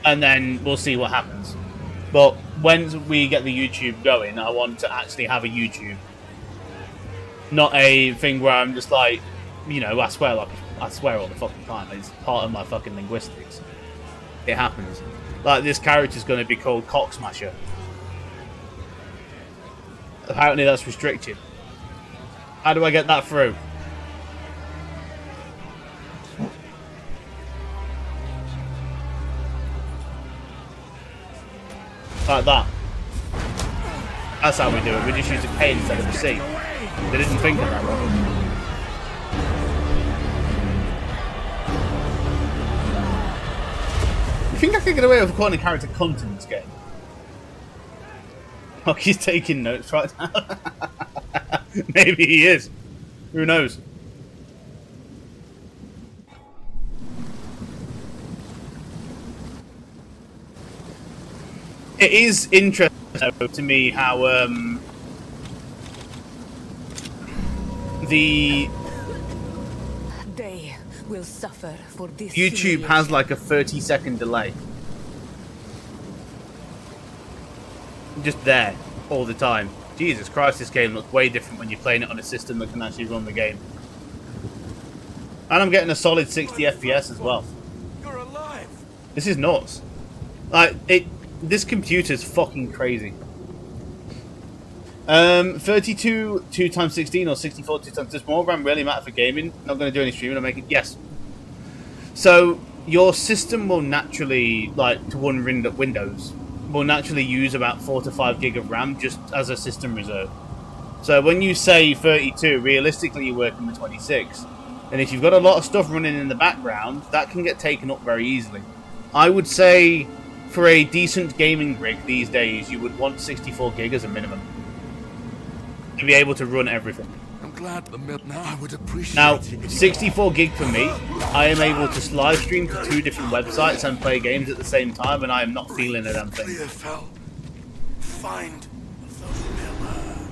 And then we'll see what happens. But when we get the YouTube going, I want to actually have a YouTube. Not a thing where I'm just like, you know, I swear all the fucking time. It's part of my fucking linguistics. It happens. Like, this character's going to be called Cocksmasher. Apparently that's restricted. How do I get that through? Like that. That's how we do it. We just use a K instead of a C. They didn't think of that one. You think I could get away with calling a character cunt in this game? Oh, he's taking notes right now. Maybe he is. Who knows? It is interesting to me how the they will suffer for this. YouTube has like a 30-second delay. Just there all the time. Jesus Christ, this game looks way different when you're playing it on a system that can actually run the game. And I'm getting a solid 60 FPS as well. You're alive. This is nuts. Like, this computer's fucking crazy. 32 2x16 or 64 2x. Does more RAM really matter for gaming? Not going to do any streaming. I'm making yes. So your system will naturally, like, to run Windows, will naturally use about 4 to 5 gig of RAM just as a system reserve. So when you say 32, realistically you're working with 26. And if you've got a lot of stuff running in the background, that can get taken up very easily. I would say for a decent gaming rig these days, you would want 64 gig as a minimum to be able to run everything. I'm glad the mill. Now I would appreciate. Now, 64 gig for me, I am able to live stream to 2 different websites and play games at the same time, and I am not feeling a damn thing. Find the miller.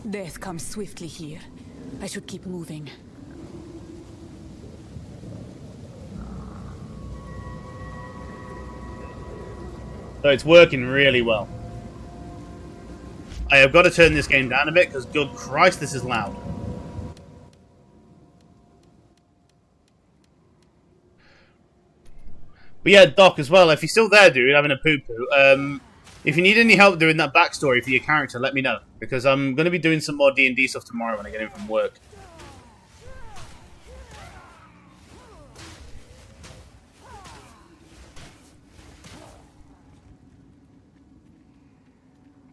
Death comes swiftly here. I should keep moving. So it's working really well. I have got to turn this game down a bit because, good Christ, this is loud. But yeah, Doc, as well, if you're still there, dude, having a poo-poo, if you need any help doing that backstory for your character, let me know. Because I'm going to be doing some more D&D stuff tomorrow when I get in from work.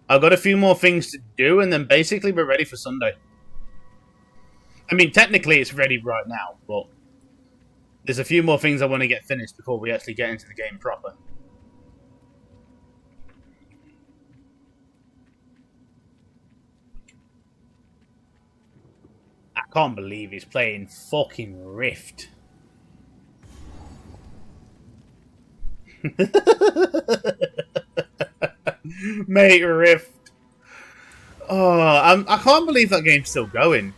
I've got a few more things to do, and then basically we're ready for Sunday. I mean, technically it's ready right now, but there's a few more things I want to get finished before we actually get into the game proper. I can't believe he's playing fucking Rift. Mate, Rift. Oh, I can't believe that game's still going.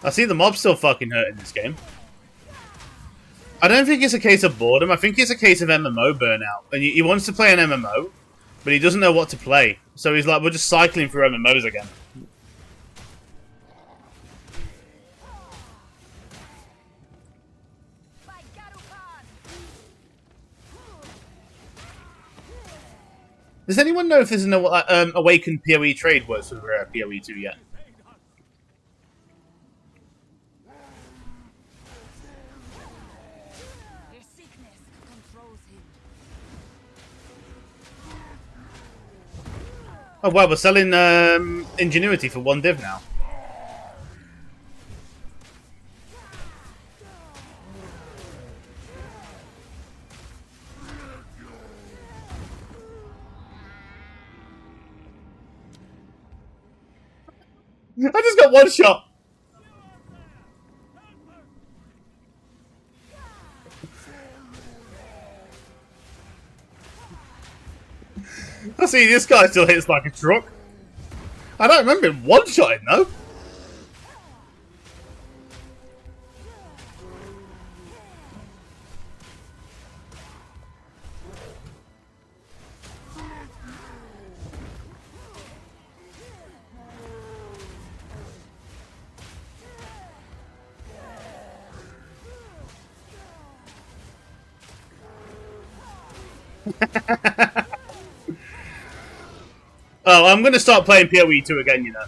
I see the mobs still fucking hurting this game. I don't think it's a case of boredom. I think it's a case of MMO burnout. And he wants to play an MMO, but he doesn't know what to play. So he's like, we're just cycling through MMOs again. Does anyone know if there's an Awakened PoE trade works for PoE 2 yet? Oh wow, we're selling ingenuity for 1 div now. I just got 1 shot. I see this guy still hits like a truck. I don't remember him one-shotting though. Oh, I'm going to start playing PoE 2 again, you know.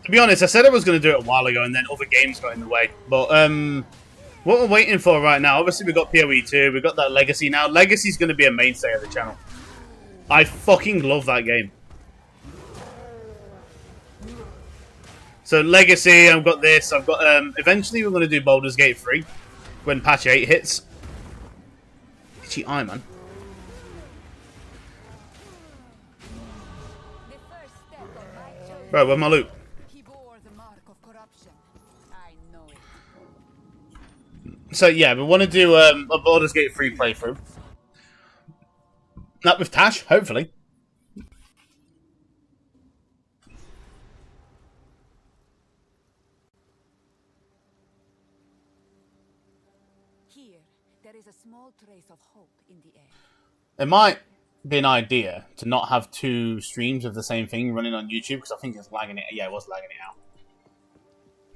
To be honest, I said I was going to do it a while ago and then other games got in the way. But what we're waiting for right now, obviously we've got PoE 2, we've got that Legacy now. Legacy's going to be a mainstay of the channel. I fucking love that game. So Legacy, I've got this, I've got, eventually we're going to do Baldur's Gate 3 when patch 8 hits. Itchy eye, man. Bro, where's my loot? He bore the mark of corruption. I know it. So yeah, we want to do a Baldur's Gate 3 playthrough. That with Tash, hopefully. Here, there is a small trace of hope in the air. It might be an idea to not have 2 streams of the same thing running on YouTube because I think it's lagging it. Yeah, it was lagging it out.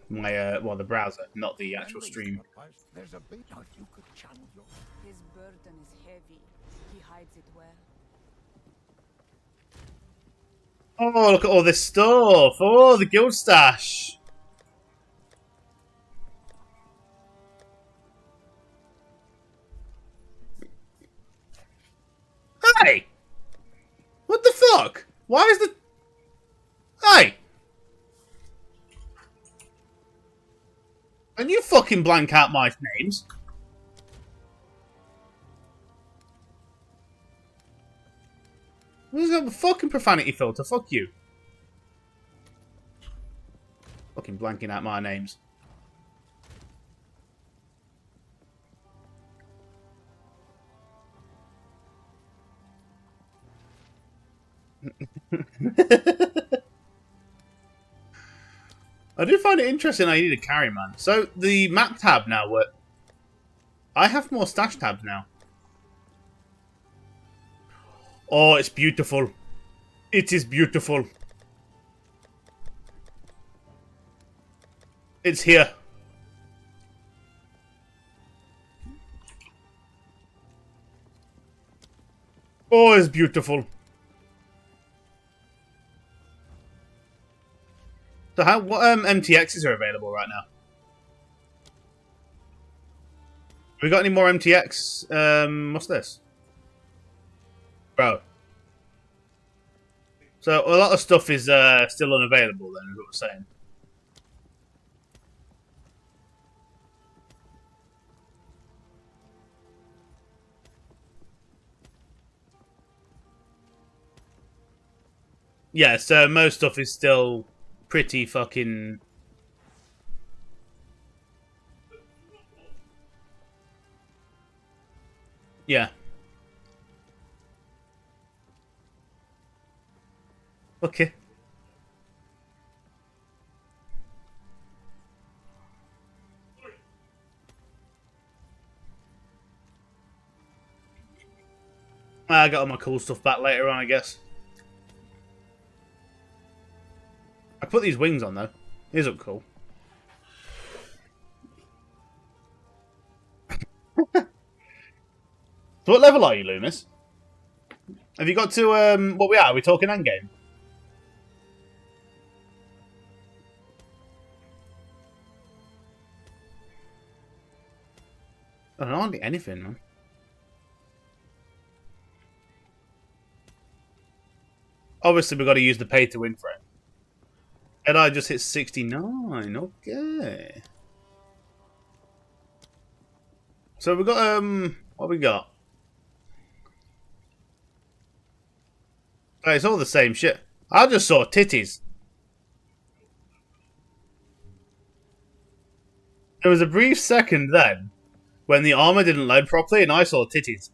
My well, the browser, not the actual stream. There's a bit that you could channel your... His burden is heavy. He hides it well. Oh, look at all this stuff! Oh, the guild stash. Hey! What the fuck? Why is the... Hey! And you fucking blank out my names. Who's got a fucking profanity filter? Fuck you. Fucking blanking out my names. I do find it interesting I need a carry man. So the map tab now work. I have more stash tabs now. Oh, it's beautiful. It is beautiful. It's here. Oh, it's beautiful. So how what MTXs are available right now? We got any more MTX? What's this? Bro. So a lot of stuff is still unavailable then, is what we're saying. Yeah, so most stuff is still pretty fucking... Yeah. Okay. I got all my cool stuff back later on, I guess. I put these wings on though. These look cool. So what level are you, Loomis? Have you got to what we are? Are we talking endgame? I don't need anything, man. obviously we've got to use the pay to win for it. And I just hit 69. Okay. So we've got what we got? Oh, it's all the same shit. I just saw titties. There was a brief second then when the armor didn't load properly and I saw titties.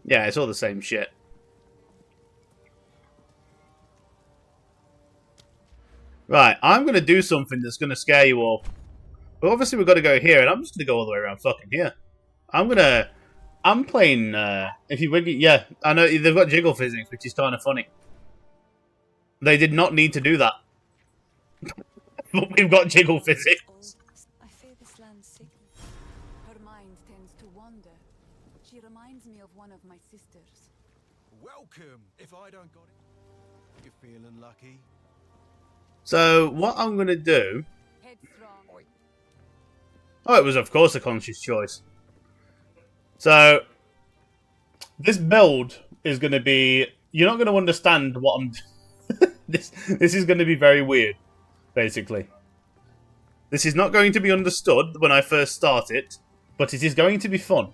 Yeah, it's all the same shit. Right, I'm going to do something that's going to scare you all. But obviously we've got to go here, and I'm just going to go all the way around fucking here. I'm playing, if you wiggle, yeah, I know, they've got jiggle physics, which is kind of funny. They did not need to do that. But we've got jiggle physics. I fear this land's sick. Her mind tends to wander. She reminds me of one of my sisters. Welcome. If I don't got it, you feeling lucky? So, what I'm going to do... Headstrong. Oh, it was, of course, a conscious choice. So, this build is going to be... You're not going to understand what I'm... This is going to be very weird, basically. This is not going to be understood when I first start it, but it is going to be fun.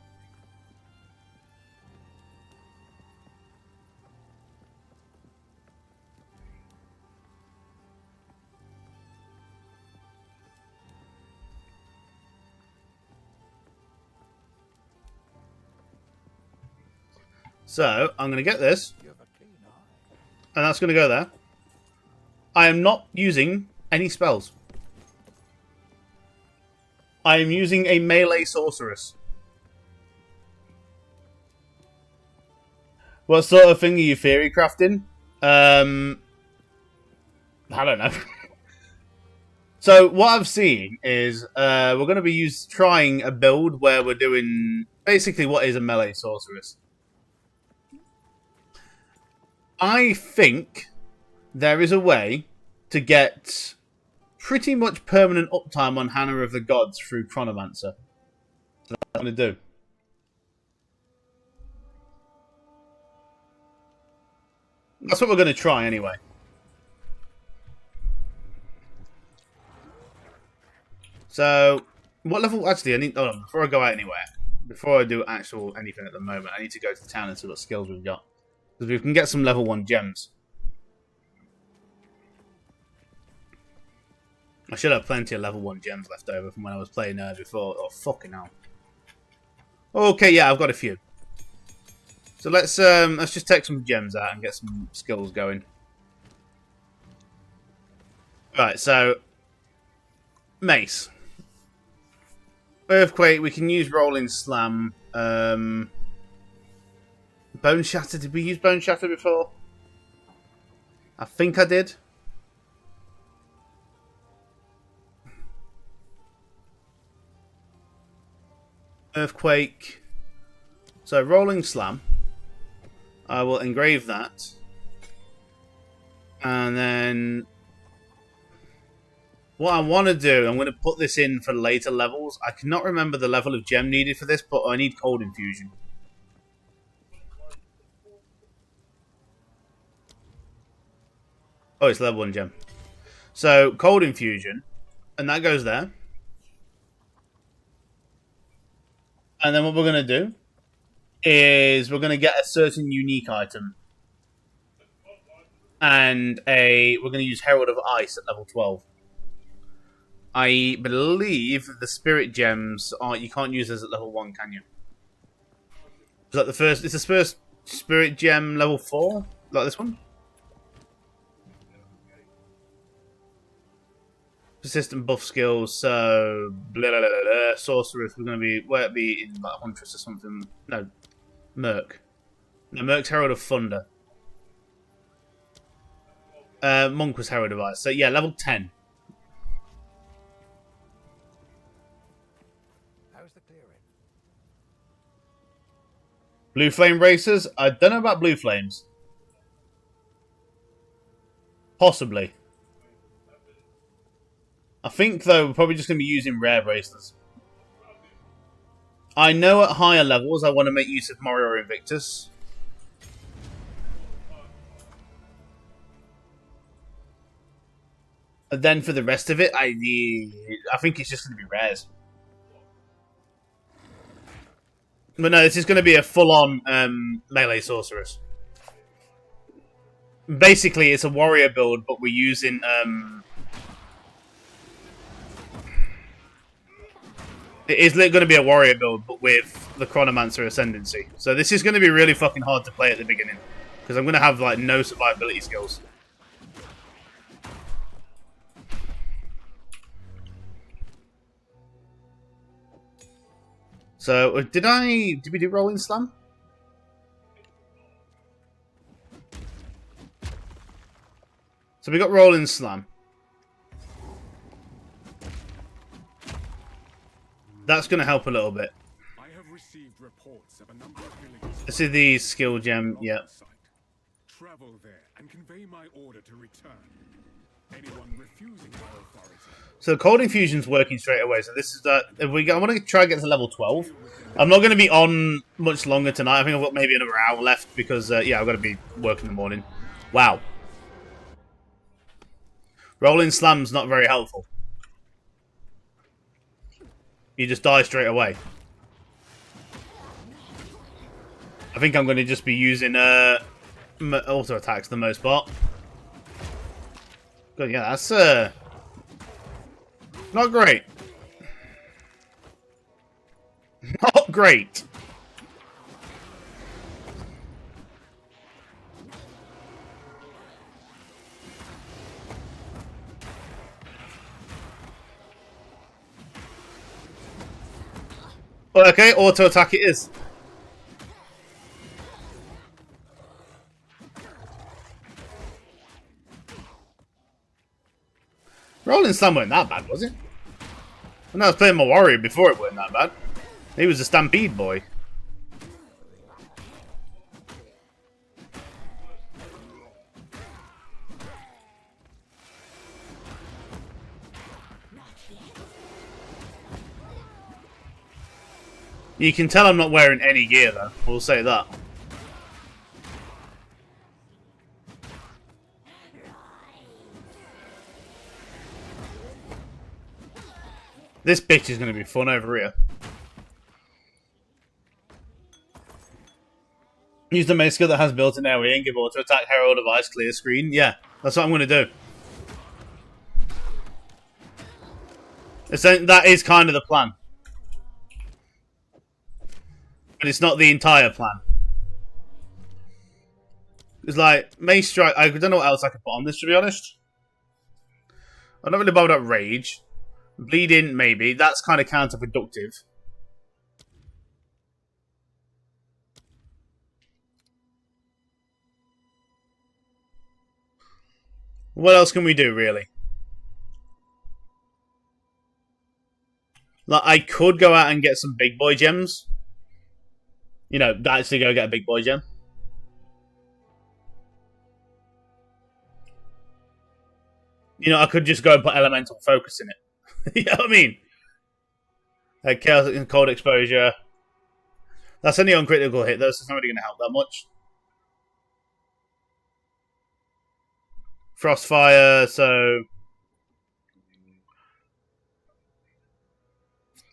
So, I'm going to get this, and that's going to go there. I am not using any spells. I am using a melee sorceress. What sort of thing are you theory crafting? I don't know. So, what I've seen is we're going to be trying a build where we're doing basically what is a melee sorceress. I think there is a way to get pretty much permanent uptime on Hannah of the Gods through Chronomancer. So that's what I'm going to do. That's what we're going to try anyway. So, what level... Actually, I need... Hold on, before I go out anywhere, before I do actual anything at the moment, I need to go to the town and see what skills we've got. Because we can get some level 1 gems. I should have plenty of level 1 gems left over from when I was playing before. Oh, fucking hell. Okay, yeah, I've got a few. So let's just take some gems out and get some skills going. Right, so... Mace. Earthquake, we can use Rolling Slam. Bone Shatter, did we use Bone Shatter before? I think I did. Earthquake. So, Rolling Slam. I will engrave that. And then... What I want to do, I'm going to put this in for later levels. I cannot remember the level of gem needed for this, but I need Cold Infusion. Oh, it's level 1 gem. So, Cold Infusion. And that goes there. And then what we're going to do is we're going to get a certain unique item. And we're going to use Herald of Ice at level 12. I believe the Spirit Gems you can't use those at level 1, can you? Is that the first? Is the first Spirit Gem level 4? Like this one? Persistent buff skills, so blah, blah, blah, blah. Sorceress, we're going to be, where it be in like Huntress or something? No, Merc. No, Merc's Herald of Thunder. Monk was Herald of Ice. So yeah, level 10. How's the clearing? Blue Flame Racers? I don't know about Blue Flames. Possibly. I think, though, we're probably just going to be using rare bracelets. I know at higher levels I want to make use of Morio Invictus. And then for the rest of it, I think it's just going to be rares. But no, this is going to be a full-on melee sorceress. Basically, it's a warrior build, but we're using... it is going to be a warrior build, but with the Chronomancer Ascendancy. So this is going to be really fucking hard to play at the beginning. Because I'm going to have, like, no survivability skills. So, did we do Rolling Slam? So we got Rolling Slam. That's going to help a little bit. I have received reports of a number of villages. This is the skill gem, yeah. Travel there and convey my order to return. Anyone refusing my authority. So Cold Infusion's working straight away. So this is that. I want to try and get to level 12. I'm not going to be on much longer tonight. I think I've got maybe another hour left because yeah, I've got to be working in the morning. Wow. Rolling Slam's not very helpful. You just die straight away. I think I'm going to just be using auto attacks for the most part. Good, yeah, that's not great. Not great. Okay, auto attack it is. Rolling Slam weren't that bad, was it? When I was playing my warrior before, it weren't that bad. He was a Stampede boy. You can tell I'm not wearing any gear, though. We'll say that. This bitch is going to be fun over here. Use the main skill that has built-in AoE and give auto attack Herald of Ice clear screen. Yeah, that's what I'm going to do. That is kind of the plan. But it's not the entire plan. It's like, Mace Strike... I don't know what else I could put on this, to be honest. I'm not really bothered about Rage. Bleed In, maybe. That's kind of counterproductive. What else can we do, really? Like, I could go out and get some big boy gems. You know, actually go get a big boy gem. You know, I could just go and put elemental focus in it. You know what I mean? Like chaos and cold exposure. That's only on critical hit, though, so it's not really going to help that much. Frostfire, so...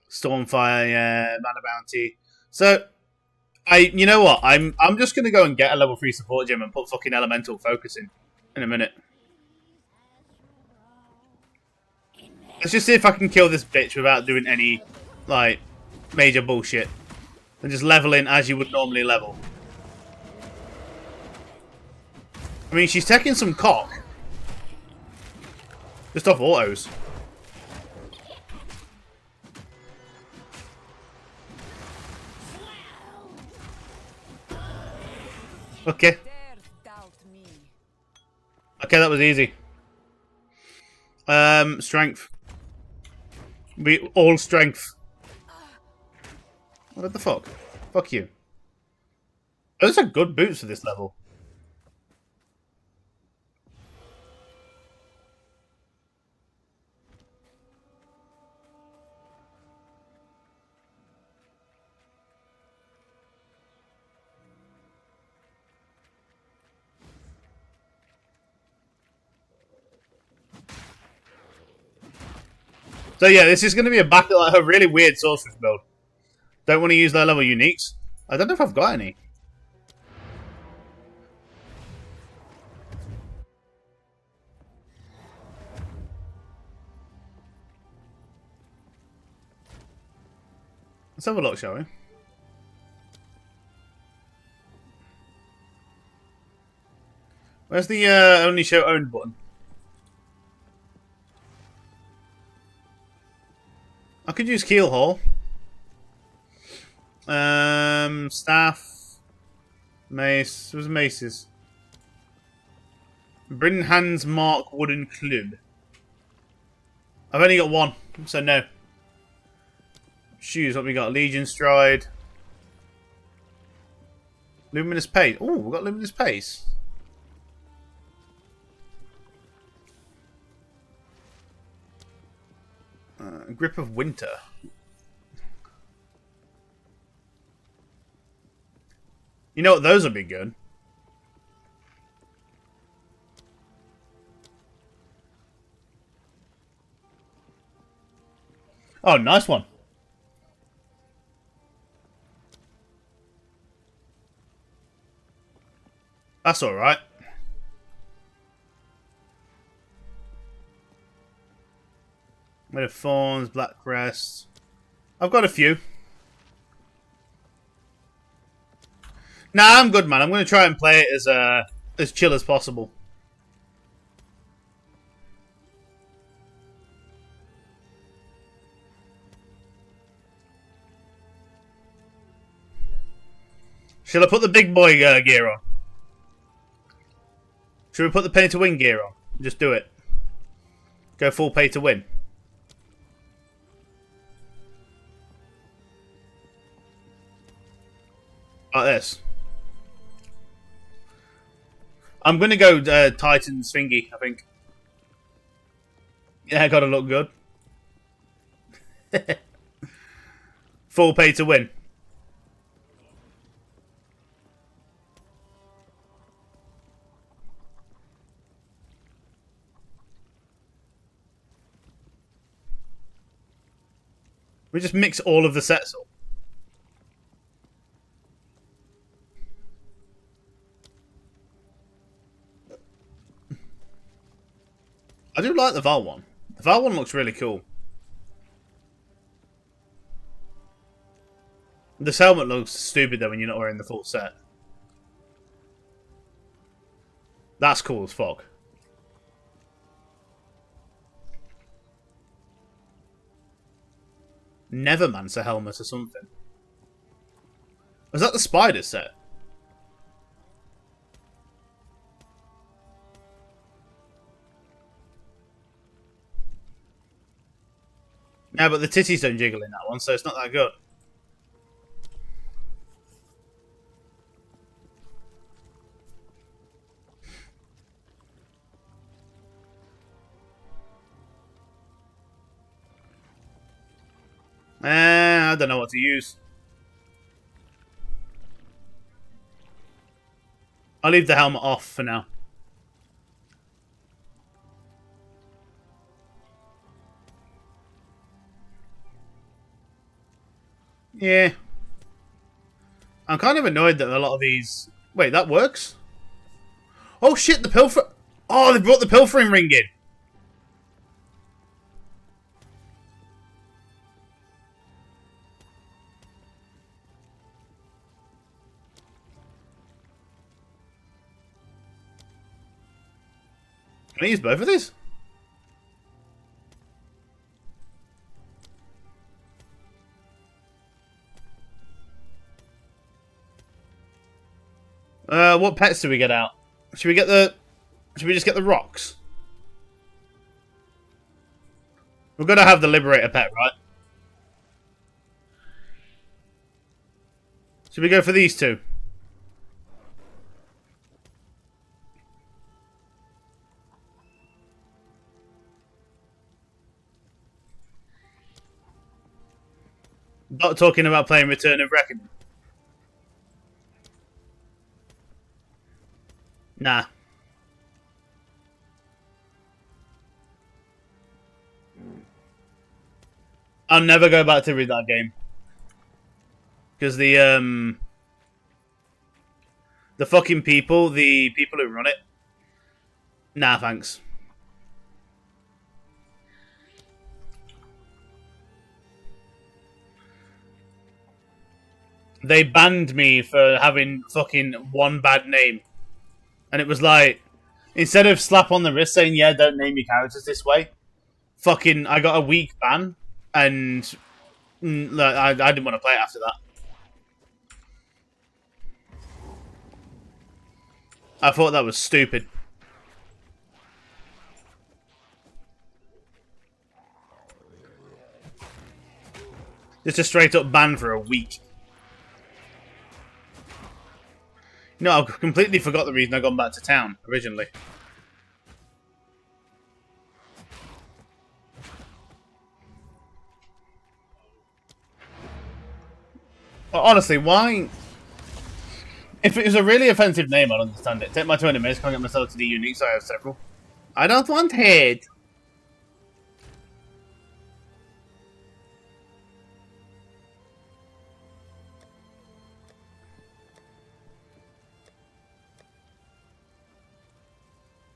Stormfire, yeah, Mana Bounty. So... you know what? I'm just gonna go and get a level 3 support gem and put fucking elemental focus in a minute. Let's just see if I can kill this bitch without doing any like major bullshit and just leveling as you would normally level. I mean, she's taking some cock just off autos. Okay. Okay, that was easy. Strength. All strength. What the fuck? Fuck you. Those are good boots for this level. So yeah, this is going to be like a really weird sorceress build. Don't want to use low level uniques. I don't know if I've got any. Let's have a look, shall we? Where's the only show owned button? I could use Keelhaul. Staff. Mace. Where's maces? Brynhand's Mark Wooden Club. I've only got one, so no. Shoes, what we got? Legion Stride. Luminous Pace. Oh, we've got Luminous Pace. Grip of Winter. You know what? Those would be good. Oh, nice one. That's alright. Bit of Thorns, Black Crest. I've got a few. Nah, I'm good, man. I'm going to try and play it as chill as possible. Shall I put the big boy gear on? Should we put the pay to win gear on? Just do it. Go full pay to win. Like this. I'm going to go Titan Svingy, I think. Yeah, gotta look good. Full pay to win. We just mix all of the sets up. I do like the Val one. The Val one looks really cool. This helmet looks stupid though when you're not wearing the full set. That's cool as fuck. Nevermancer helmet or something. Was that the spider set? No, but the titties don't jiggle in that one, so it's not that good. I don't know what to use. I'll leave the helmet off for now. Yeah. I'm kind of annoyed that a lot of these... Wait, that works? Oh shit, the pilfer... Oh, they brought the pilfering ring in. Can I use both of these? What pets do we get out? Should we just get the rocks? We're gonna have the Liberator pet, right? Should we go for these two? Not talking about playing Return of Reckoning. Nah. I'll never go back to read that game because the fucking people, the people who run it. Nah, thanks. They banned me for having fucking one bad name. And it was like, instead of slap on the wrist saying, yeah, don't name your characters this way, fucking, I got a week ban, and I didn't want to play it after that. I thought that was stupid. Just a straight up ban for a week. No, I completely forgot the reason I gone back to town originally. But honestly, why? If it was a really offensive name, I'd understand it. Take my 20 minutes, can't get myself to the unique, so I have several. I don't want head.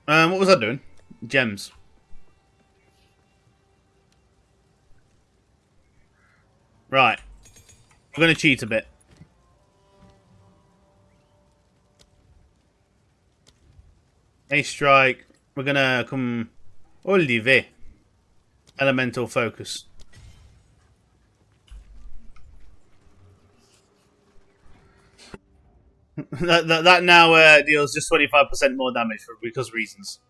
What was I doing? Gems. Right. I'm going to cheat a bit. Ace strike. We're going to come... Olive. Elemental focus. that now deals just 25% more damage because reasons.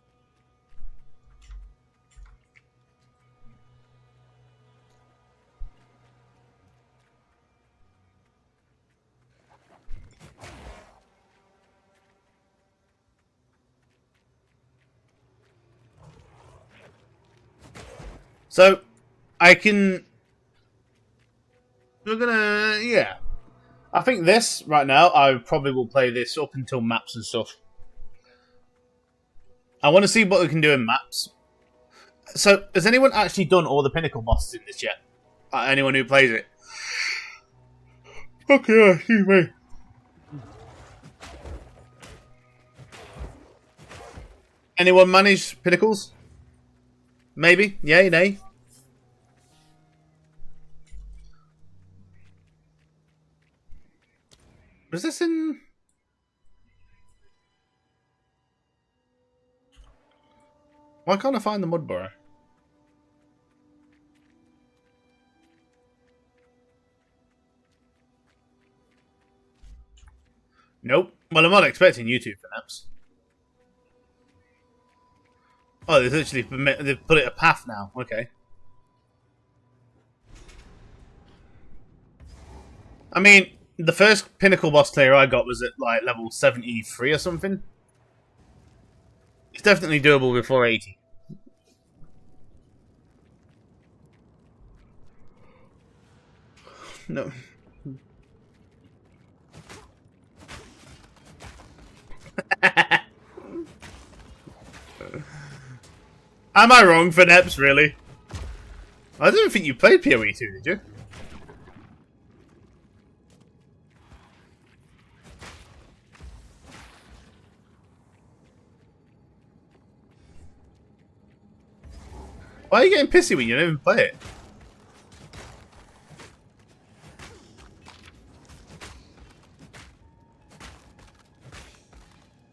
So, I can... We're gonna... Yeah. I think this, right now, I probably will play this up until maps and stuff. I want to see what we can do in maps. So, has anyone actually done all the pinnacle bosses in this yet? Anyone who plays it? Okay, excuse me. Anyone manage pinnacles? Maybe? Yay, nay? Was this in... Why can't I find the Mudborough? Nope. Well, I'm not expecting you to, perhaps. Oh, they've put it a path now. Okay. I mean, the first pinnacle boss clear I got was at like level 73 or something. It's definitely doable before 80. No. Am I wrong for Neps, really? I didn't think you played PoE 2, did you? Why are you getting pissy when you don't even play it?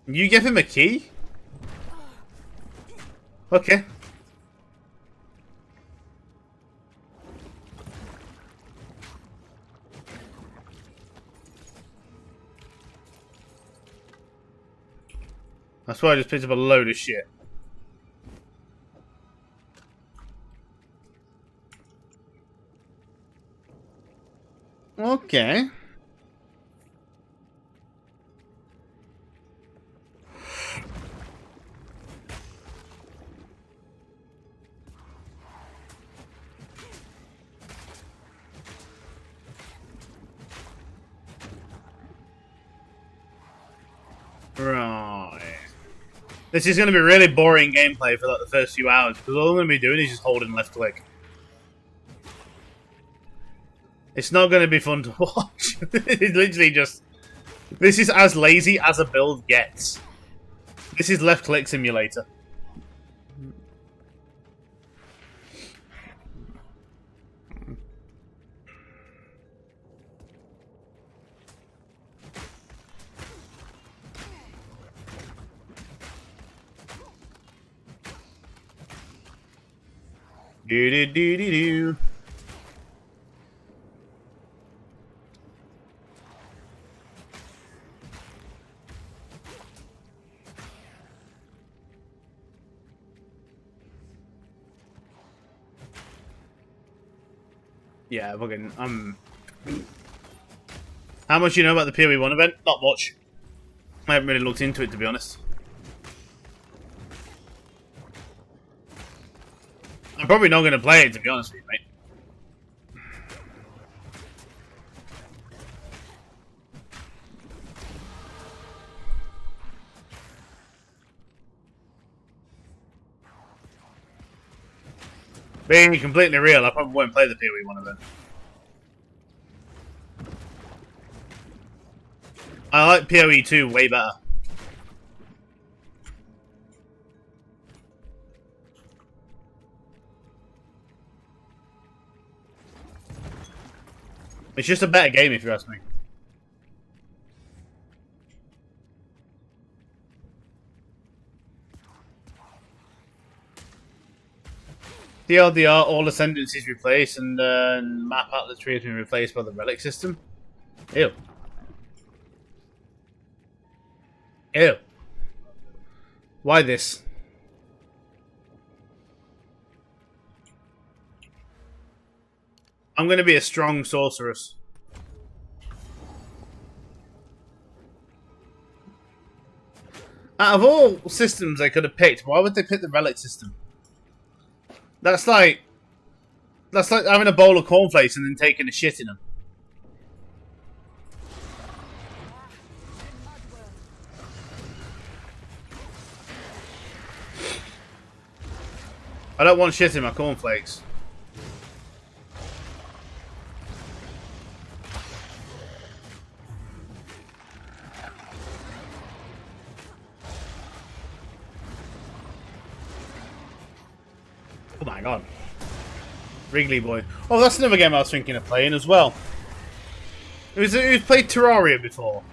You give him a key? Okay. That's why I just picked up a load of shit. Okay. Right. This is going to be really boring gameplay for like the first few hours because all I'm going to be doing is just holding left click. It's not going to be fun to watch. It's literally just... This is as lazy as a build gets. This is left-click simulator. Do-do-do-do-do. Yeah, fucking, How much do you know about the PoE 1 event? Not much. I haven't really looked into it, to be honest. I'm probably not going to play it, to be honest with you, mate. Being completely real, I probably won't play the PoE 1 event. I like PoE 2 way better. It's just a better game, if you ask me. TLDR, all ascendancies replaced, and map outlet tree has been replaced by the relic system. Ew. Ew. Why this? I'm going to be a strong sorceress. Out of all systems they could have picked, why would they pick the relic system? That's like having a bowl of cornflakes and then taking a shit in them. I don't want shit in my cornflakes. Oh my god. Wrigley Boy. Oh, that's another game I was thinking of playing as well. Who's played Terraria before?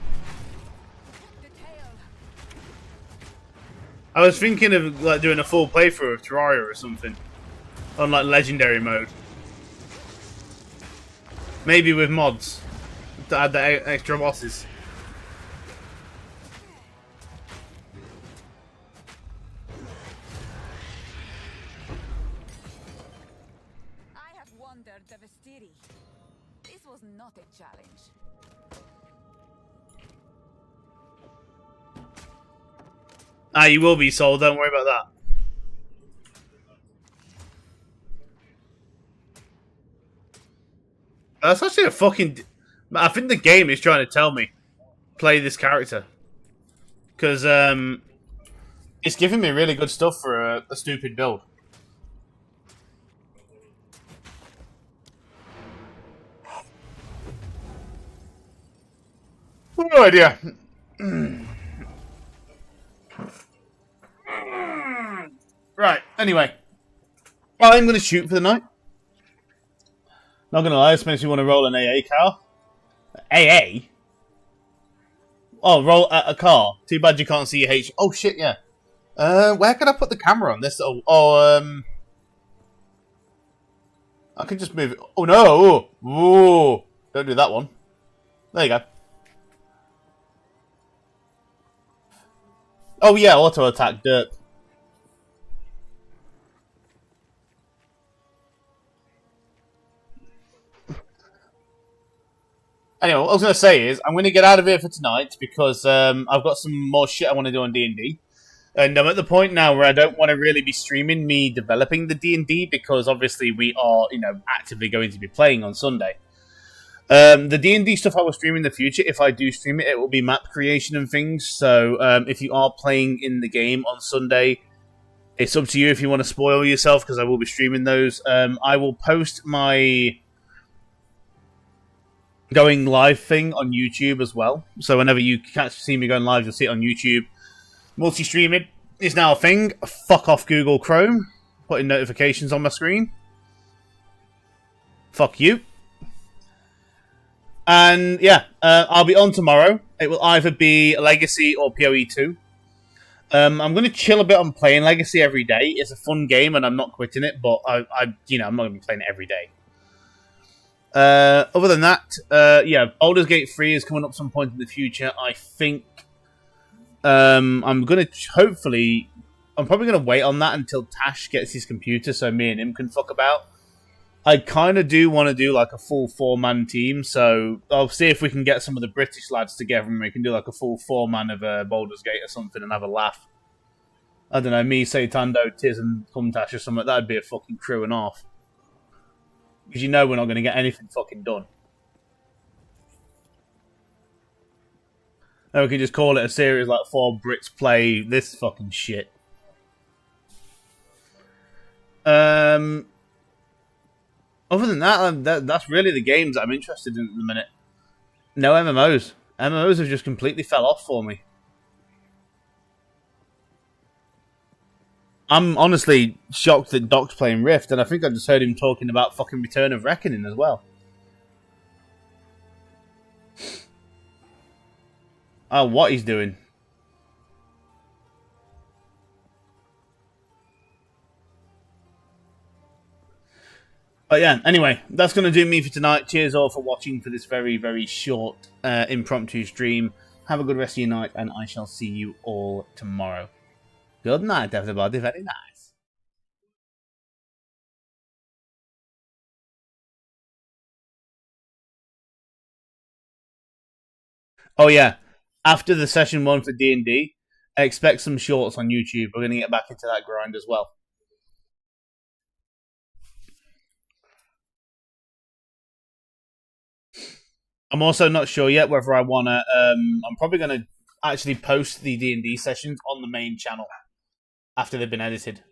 I was thinking of like doing a full playthrough of Terraria or something. On like legendary mode. Maybe with mods. To add the extra bosses. This was not a challenge. Ah, you will be sold, don't worry about that. That's actually a fucking... I think the game is trying to tell me, play this character. Because, it's giving me really good stuff for a stupid build. No idea. Right, anyway. I'm going to shoot for the night. Not going to lie, this makes me want to roll an AA car. AA? Oh, roll a car. Too bad you can't see your H. Oh, shit, yeah. Where can I put the camera on this? I can just move it. Oh, no. Whoa. Don't do that one. There you go. Oh, yeah, auto attack, derp. Anyway, what I was going to say is, I'm going to get out of here for tonight because I've got some more shit I want to do on D&D. And I'm at the point now where I don't want to really be streaming me developing the D&D because obviously we are, actively going to be playing on Sunday. The D&D stuff I will stream in the future, if I do stream it, it will be map creation and things. So if you are playing in the game on Sunday, it's up to you if you want to spoil yourself because I will be streaming those. I will post my going live thing on YouTube as well. So whenever you can't see me going live, you'll see it on YouTube. Multi-streaming is now a thing. Fuck off Google Chrome. Putting notifications on my screen. Fuck you. And yeah, I'll be on tomorrow. It will either be Legacy or PoE2. I'm going to chill a bit on playing Legacy every day. It's a fun game, and I'm not quitting it. But I'm not going to be playing it every day. Other than that, yeah, Baldur's Gate 3 is coming up some point in the future. I think I'm going to hopefully. I'm probably going to wait on that until Tash gets his computer, so me and him can fuck about. I kind of do want to do like a full 4-man team, so I'll see if we can get some of the British lads together and we can do like a full 4-man of Baldur's Gate or something and have a laugh. I don't know, me, Tando, Tiz and Kumtash or something, that'd be a fucking crew and off. Because you know we're not going to get anything fucking done. Then we can just call it a series like 4 Brits play this fucking shit. Other than that, that's really the games I'm interested in at the minute. No MMOs. MMOs have just completely fell off for me. I'm honestly shocked that Doc's playing Rift, and I think I just heard him talking about fucking Return of Reckoning as well. Oh, what he's doing. But yeah, anyway, that's going to do me for tonight. Cheers all for watching for this very, very short impromptu stream. Have a good rest of your night, and I shall see you all tomorrow. Good night, everybody. Very nice. Oh yeah, after the session 1 for D&D, expect some shorts on YouTube. We're going to get back into that grind as well. I'm also not sure yet whether I want to... I'm probably going to actually post the D&D sessions on the main channel after they've been edited.